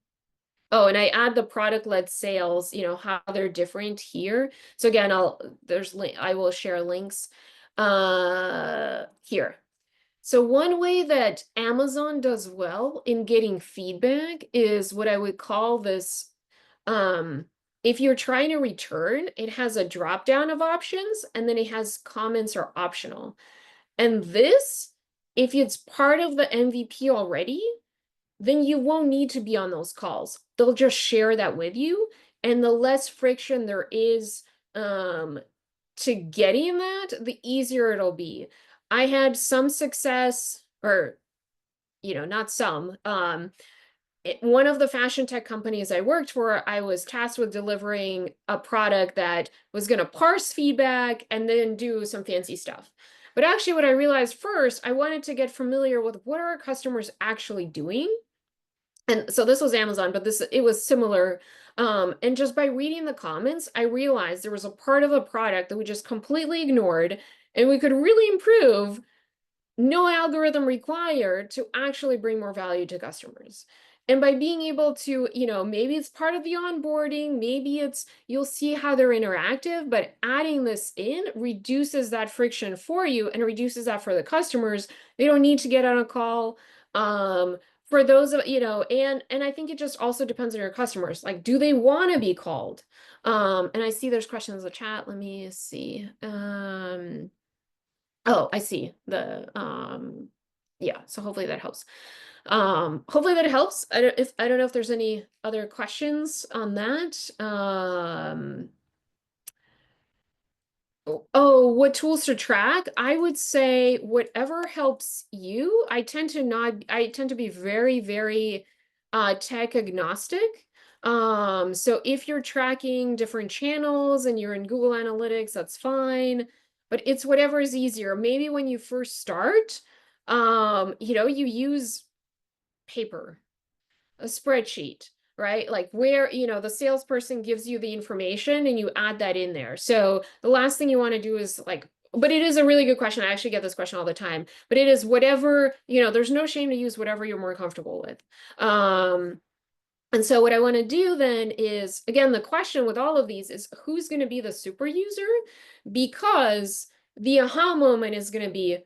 Speaker 2: Oh, and I add the product-led sales, how they're different here. So again, I will share links here. So one way that Amazon does well in getting feedback is what I would call this, if you're trying to return, it has a drop down of options and then it has comments are optional. And this, if it's part of the MVP already, then you won't need to be on those calls. They'll just share that with you. And the less friction there is to getting that, the easier it'll be. I had some success, or, not some. One of the fashion tech companies I worked for, I was tasked with delivering a product that was going to parse feedback and then do some fancy stuff. But actually what I realized first, I wanted to get familiar with what are our customers actually doing. And so this was Amazon, but it was similar. And just by reading the comments, I realized there was a part of the product that we just completely ignored and we could really improve, no algorithm required, to actually bring more value to customers. And by being able to, maybe it's part of the onboarding, maybe you'll see how they're interactive, but adding this in reduces that friction for you and reduces that for the customers. They don't need to get on a call. For those of, and I think it just also depends on your customers. Like, do they want to be called? And I see there's questions in the chat. Let me see. Oh, I see yeah, so hopefully that helps. Hopefully that helps. I don't know if there's any other questions on that. Oh, what tools to track? I would say whatever helps you. I tend to be very, very tech agnostic. So if you're tracking different channels and you're in Google Analytics, that's fine. But it's whatever is easier. Maybe when you first start, you use paper, a spreadsheet, right? Like where, the salesperson gives you the information and you add that in there. So the last thing you want to do is like, but it is a really good question. I actually get this question all the time, but it is whatever, there's no shame to use whatever you're more comfortable with. And so what I want to do then is, again, the question with all of these is who's going to be the super user? Because the aha moment is going to be,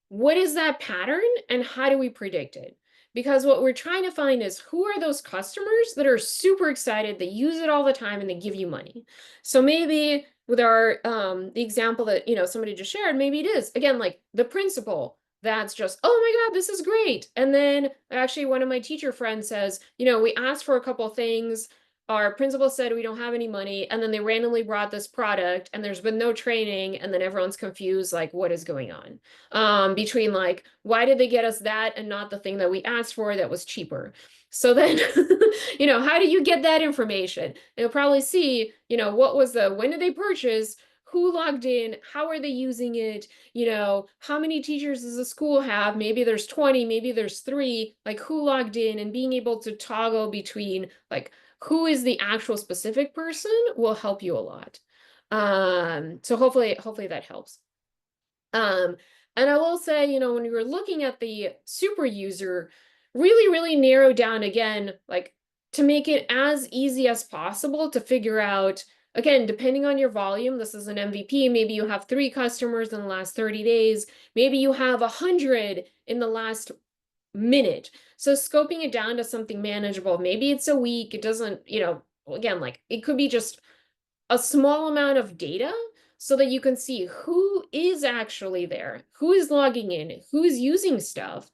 Speaker 2: what is that pattern and how do we predict it? Because what we're trying to find is who are those customers that are super excited, they use it all the time and they give you money. So maybe with our the example that, you know, somebody just shared, maybe it is, again, like the principal that's just, oh my God, this is great. And then actually one of my teacher friends says, you know, we asked for a couple things. Our principal said we don't have any money, and then they randomly brought this product and there's been no training, and then everyone's confused, like what is going on? Between like, why did they get us that and not the thing that we asked for that was cheaper? So then, you know, how do you get that information? You'll probably see, you know, when did they purchase? Who logged in? How are they using it? You know, how many teachers does the school have? Maybe there's 20, maybe there's 3, like who logged in, and being able to toggle between like who is the actual specific person will help you a lot. So hopefully that helps. And I will say, you know, when you were looking at the super user, really narrow down again, like to make it as easy as possible to figure out, again, depending on your volume, this is an MVP, maybe you have 3 customers in the last 30 days, maybe you have 100 in the last minute. So scoping it down to something manageable, maybe it's a week, it doesn't, you know, again, like it could be just a small amount of data so that you can see who is actually there, who is logging in, who's using stuff,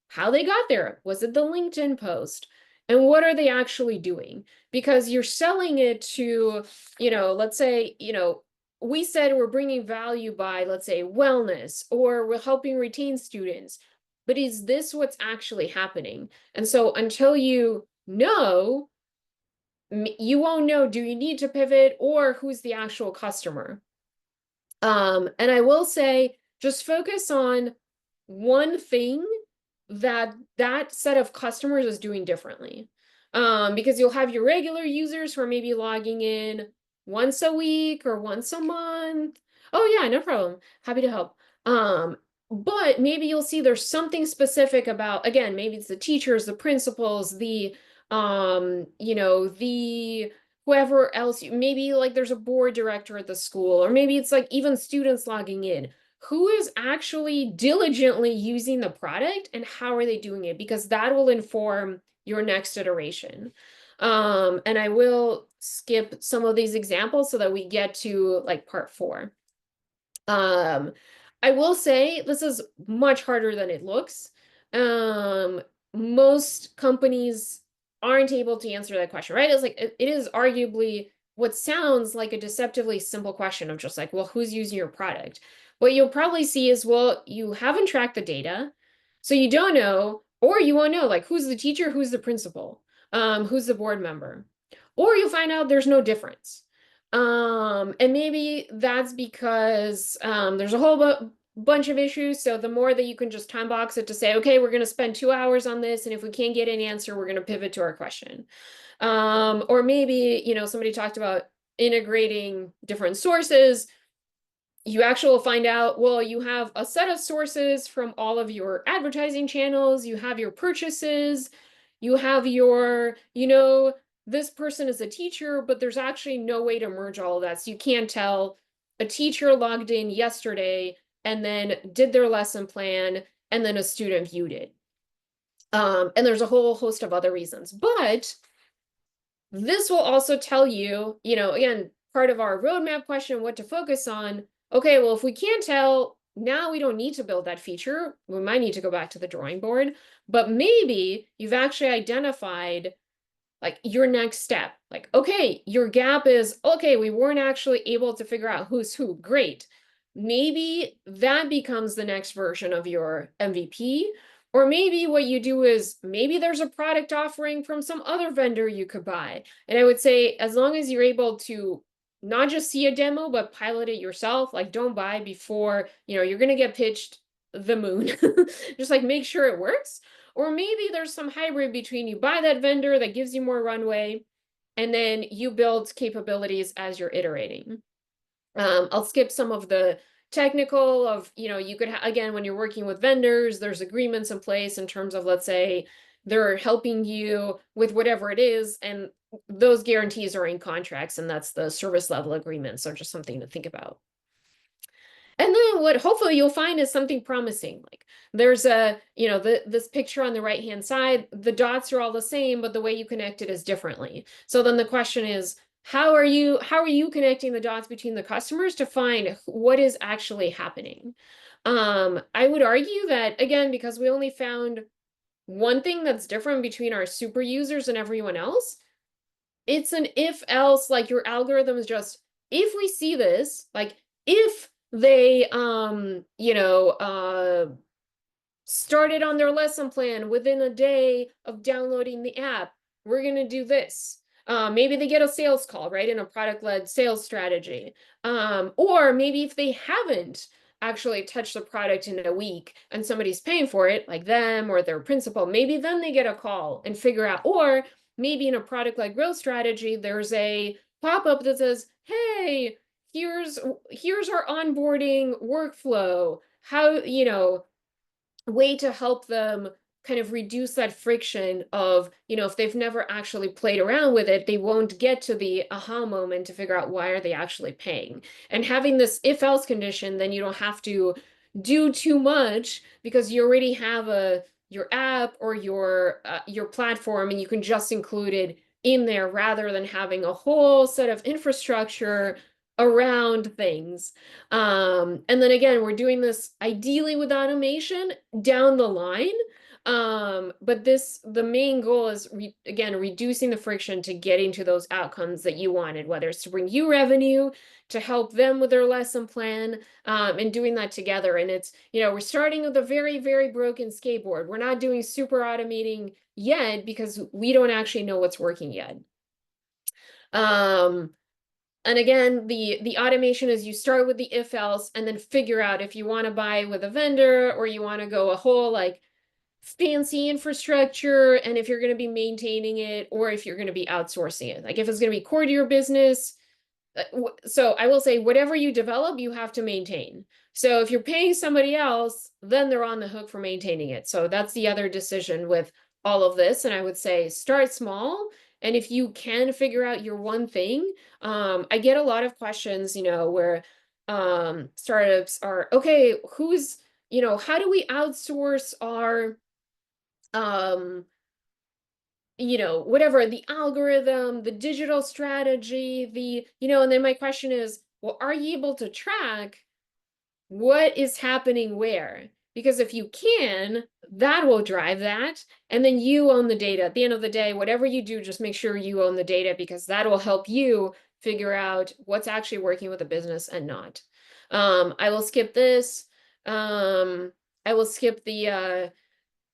Speaker 2: how they got there. Was it the LinkedIn post? And what are they actually doing? Because you're selling it to, you know, let's say, you know, we said we're bringing value by, let's say, wellness, or we're helping retain students. But is this what's actually happening? And so until you know, you won't know, do you need to pivot or who's the actual customer? And I will say, just focus on one thing that set of customers is doing differently. Because you'll have your regular users who are maybe logging in once a week or once a month. Oh yeah, no problem. Happy to help. But maybe you'll see there's something specific about, again, maybe it's the teachers, the principals, the you know, the whoever else, maybe like there's a board director at the school, or maybe it's like even students logging in. Who is actually diligently using the product and how are they doing it? Because that will inform your next iteration. And I will skip some of these examples so that we get to like part 4. I will say this is much harder than it looks. Most companies aren't able to answer that question, right? It's like it is arguably what sounds like a deceptively simple question of just like, well, who's using your product? What you'll probably see is, well, you haven't tracked the data, so you don't know, or you won't know, like who's the teacher, who's the principal, who's the board member, or you'll find out there's no difference. And maybe that's because there's a whole bunch of issues. So the more that you can just time box it to say, okay, we're going to spend 2 hours on this, and if we can't get an answer, we're going to pivot to our question. Or maybe, you know, somebody talked about integrating different sources. You actually will find out, well, you have a set of sources from all of your advertising channels, you have your purchases, you have your, you know, this person is a teacher, but there's actually no way to merge all of that. So you can't tell a teacher logged in yesterday and then did their lesson plan, and then a student viewed it. And there's a whole host of other reasons. But this will also tell you, you know, again, part of our roadmap question, what to focus on. Okay, well, if we can't tell, now we don't need to build that feature. We might need to go back to the drawing board, but maybe you've actually identified like your next step. Like, okay, your gap is, okay, we weren't actually able to figure out who's who. Great. Maybe that becomes the next version of your MVP. Or maybe what you do is maybe there's a product offering from some other vendor you could buy. And I would say, as long as you're able to not just see a demo, but pilot it yourself, like don't buy before, you know, you're going to get pitched the moon. Just like make sure it works. Or maybe there's some hybrid between you buy that vendor that gives you more runway, and then you build capabilities as you're iterating. I'll skip some of the technical of, you know, you could, again, when you're working with vendors, there's agreements in place in terms of, let's say, they're helping you with whatever it is, and those guarantees are in contracts, and that's the service level agreement. So just something to think about. And then what hopefully you'll find is something promising. Like there's a, you know, this picture on the right-hand side, the dots are all the same, but the way you connect it is differently. So then the question is, how are you connecting the dots between the customers to find what is actually happening? I would argue that, again, because we only found one thing that's different between our super users and everyone else, it's an if else, like your algorithm is just, if we see this, like if they started on their lesson plan within a day of downloading the app, we're going to do this. Maybe they get a sales call, right, in a product-led sales strategy. Or maybe if they haven't actually touched the product in a week and somebody's paying for it, like them or their principal, maybe then they get a call and figure out, or maybe in a product-led growth strategy, there's a pop-up that says, hey, here's our onboarding workflow. How, way to help them kind of reduce that friction of, if they've never actually played around with it, they won't get to the aha moment to figure out why are they actually paying. And having this if else condition, then you don't have to do too much because you already have your app or your platform, and you can just include it in there rather than having a whole set of infrastructure around things. And then again, we're doing this ideally with automation down the line. But the main goal is, again, reducing the friction to getting to those outcomes that you wanted, whether it's to bring you revenue, to help them with their lesson plan, and doing that together. And it's, we're starting with a very, very broken skateboard. We're not doing super automating yet because we don't actually know what's working yet. And again, the automation is you start with the if else and then figure out if you want to buy with a vendor or you want to go a whole like fancy infrastructure, and if you're going to be maintaining it or if you're going to be outsourcing it. Like if it's going to be core to your business. So I will say whatever you develop, you have to maintain. So if you're paying somebody else, then they're on the hook for maintaining it. So that's the other decision with all of this. And I would say start small. And if you can figure out your one thing, I get a lot of questions, where startups are, okay, how do we outsource our, whatever, the algorithm, the digital strategy, and then my question is, well, are you able to track what is happening where? Because if you can, that will drive that. And then you own the data. At the end of the day, whatever you do, just make sure you own the data, because that will help you figure out what's actually working with the business and not. I will skip this. I will skip the,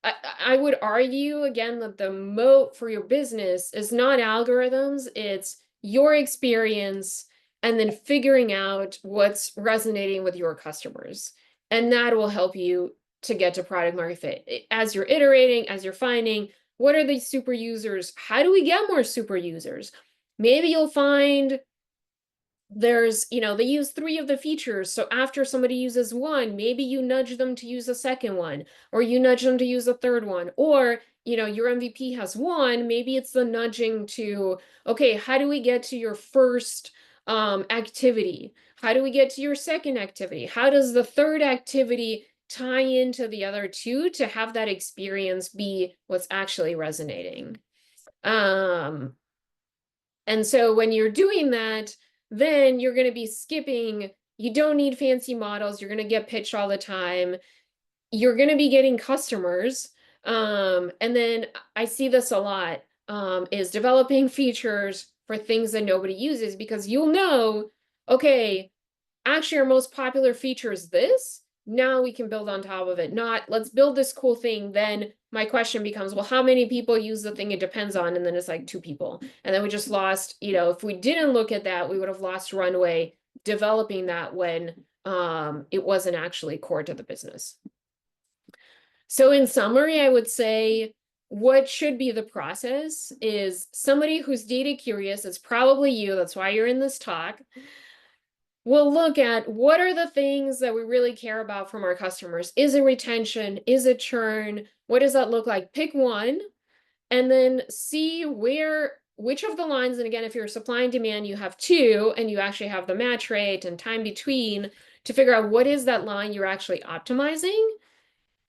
Speaker 2: I would argue again that the moat for your business is not algorithms, it's your experience and then figuring out what's resonating with your customers. And that will help you to get to product market fit. As you're iterating, as you're finding, what are the super users? How do we get more super users? Maybe you'll find there's, they use 3 of the features. So after somebody uses one, maybe you nudge them to use a second one, or you nudge them to use a third one, or, your MVP has one, maybe it's the nudging to, okay, how do we get to your first activity? How do we get to your second activity? How does the third activity tie into the other 2 to have that experience be what's actually resonating? And so when you're doing that, then you're going to be skipping. You don't need fancy models. You're going to get pitched all the time. You're going to be getting customers. And then I see this a lot, is developing features for things that nobody uses, because you'll know, okay, actually our most popular feature is this. Now we can build on top of it. Not, let's build this cool thing. Then my question becomes, well, how many people use the thing it depends on? And then it's like 2 people. And then we just lost, if we didn't look at that, we would have lost runway developing that when it wasn't actually core to the business. So in summary, I would say what should be the process is somebody who's data curious, it's probably you, that's why you're in this talk. We'll look at what are the things that we really care about from our customers. Is it retention? Is it churn? What does that look like? Pick one and then see which of the lines, and again, if you're supply and demand, you have 2 and you actually have the match rate and time between to figure out what is that line you're actually optimizing.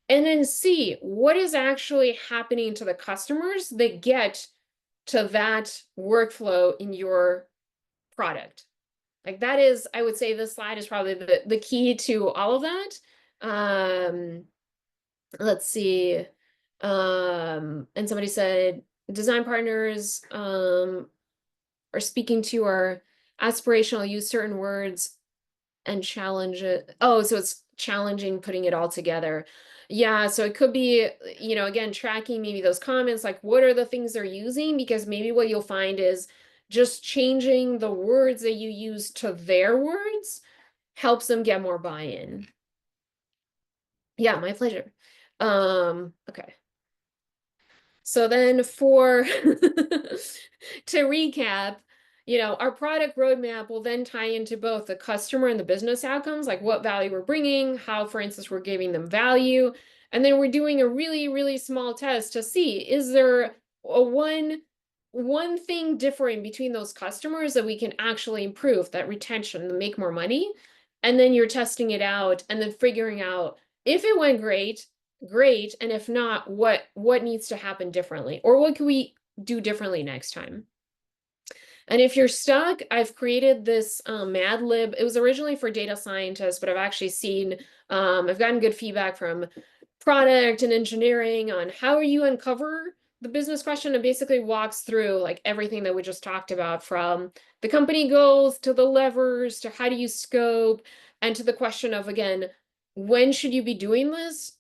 Speaker 2: And then see what is actually happening to the customers that get to that workflow in your product. Like that is, I would say this slide is probably the key to all of that. Let's see. And somebody said design partners are speaking to our aspirational, use certain words and challenge it. Oh, so it's challenging putting it all together. Yeah, so it could be, again, tracking maybe those comments, like what are the things they're using? Because maybe what you'll find is just changing the words that you use to their words helps them get more buy-in. Yeah, my pleasure. Okay. So then to recap, our product roadmap will then tie into both the customer and the business outcomes, like what value we're bringing, how, for instance, we're giving them value. And then we're doing a really, really small test to see, is there a one thing differing between those customers that we can actually improve that retention to make more money? And then you're testing it out and then figuring out if it went great, and if not, what needs to happen differently, or what can we do differently next time? And if you're stuck, I've created this Mad Lib. It was originally for data scientists, but I've actually seen I've gotten good feedback from product and engineering on how you uncover the business question, and basically walks through like everything that we just talked about, from the company goals to the levers to how do you scope, and to the question of, again, when should you be doing this?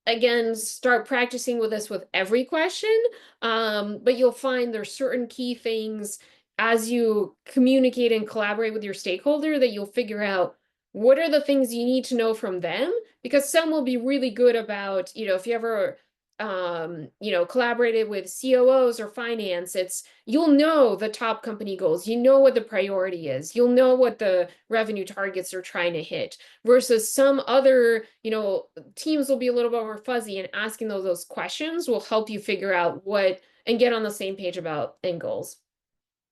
Speaker 2: Again, start practicing with this with every question, but you'll find there's certain key things as you communicate and collaborate with your stakeholder that you'll figure out what are the things you need to know from them, because some will be really good about, if you ever collaborated with COOs or finance, you'll know the top company goals, what the priority is, you'll know what the revenue targets are trying to hit, versus some other, teams will be a little bit more fuzzy, and asking those questions will help you figure out what and get on the same page about end goals.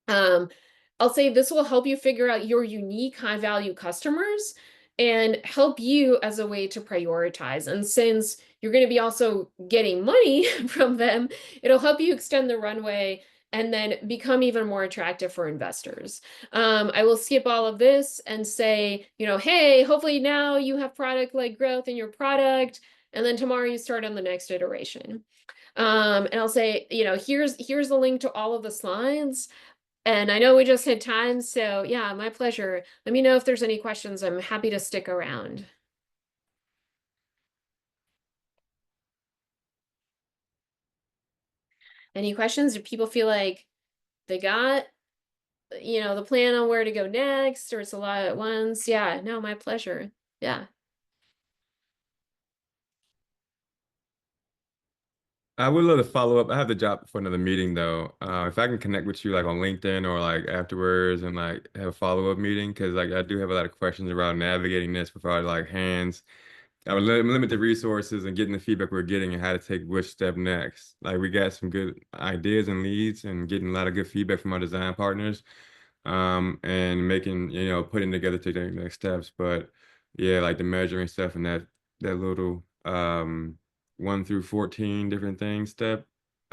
Speaker 2: I'll say this will help you figure out your unique high value customers and help you as a way to prioritize. And since you're going to be also getting money from them, it'll help you extend the runway and then become even more attractive for investors. I will skip all of this and say, hey, hopefully now you have product-led growth in your product, and then tomorrow you start on the next iteration. And I'll say, here's the link to all of the slides. And I know we just hit time, so yeah, my pleasure. Let me know if there's any questions. I'm happy to stick around. Any questions? Do people feel like they got, the plan on where to go next, or it's a lot at once? Yeah, no, my pleasure. Yeah.
Speaker 4: I would love to follow up. I have to drop for another meeting though. If I can connect with you like on LinkedIn or like afterwards and like have a follow-up meeting, because like I do have a lot of questions around navigating this without like hands. I would limit the resources and getting the feedback we're getting and how to take which step next. Like we got some good ideas and leads and getting a lot of good feedback from our design partners, and making, putting together to the next steps. But yeah, like the measuring stuff and that little 1 through 14 different things step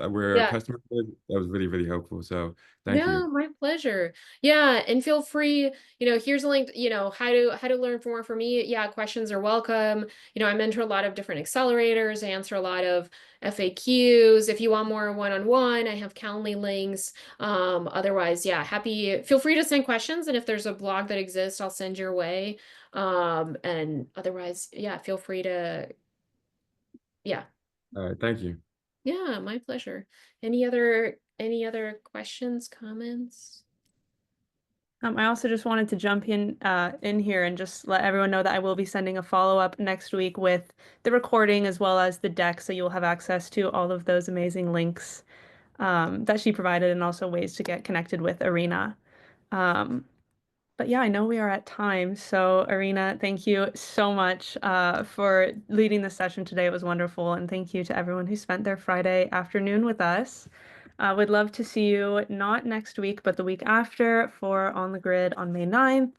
Speaker 4: where a
Speaker 2: Yeah.
Speaker 4: customer did, that was really, really helpful. So thank
Speaker 2: No,
Speaker 4: you.
Speaker 2: my pleasure. Yeah, and feel free, here's a link, how to learn more from me. Yeah, questions are welcome. I mentor a lot of different accelerators. I answer a lot of FAQs. If you want more one-on-one, I have Calendly links. Otherwise, yeah, feel free to send questions, and if there's a blog that exists, I'll send your way. And otherwise, yeah, feel free to, yeah.
Speaker 4: All right, thank you.
Speaker 2: Yeah, my pleasure. Any other questions, comments?
Speaker 1: I also just wanted to jump in here and just let everyone know that I will be sending a follow-up next week with the recording as well as the deck, so you'll have access to all of those amazing links that she provided, and also ways to get connected with Irina. But yeah, I know we are at time. So Irina, thank you so much for leading this session today. It was wonderful. And thank you to everyone who spent their Friday afternoon with us. Would love to see you not next week, but the week after for On the Grid on May 9th,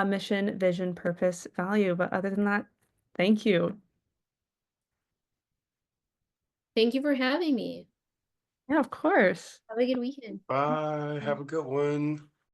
Speaker 1: mission, vision, purpose, value. But other than that, thank you.
Speaker 2: Thank you for having me.
Speaker 1: Yeah, of course.
Speaker 2: Have a good weekend.
Speaker 3: Bye. Have a good one.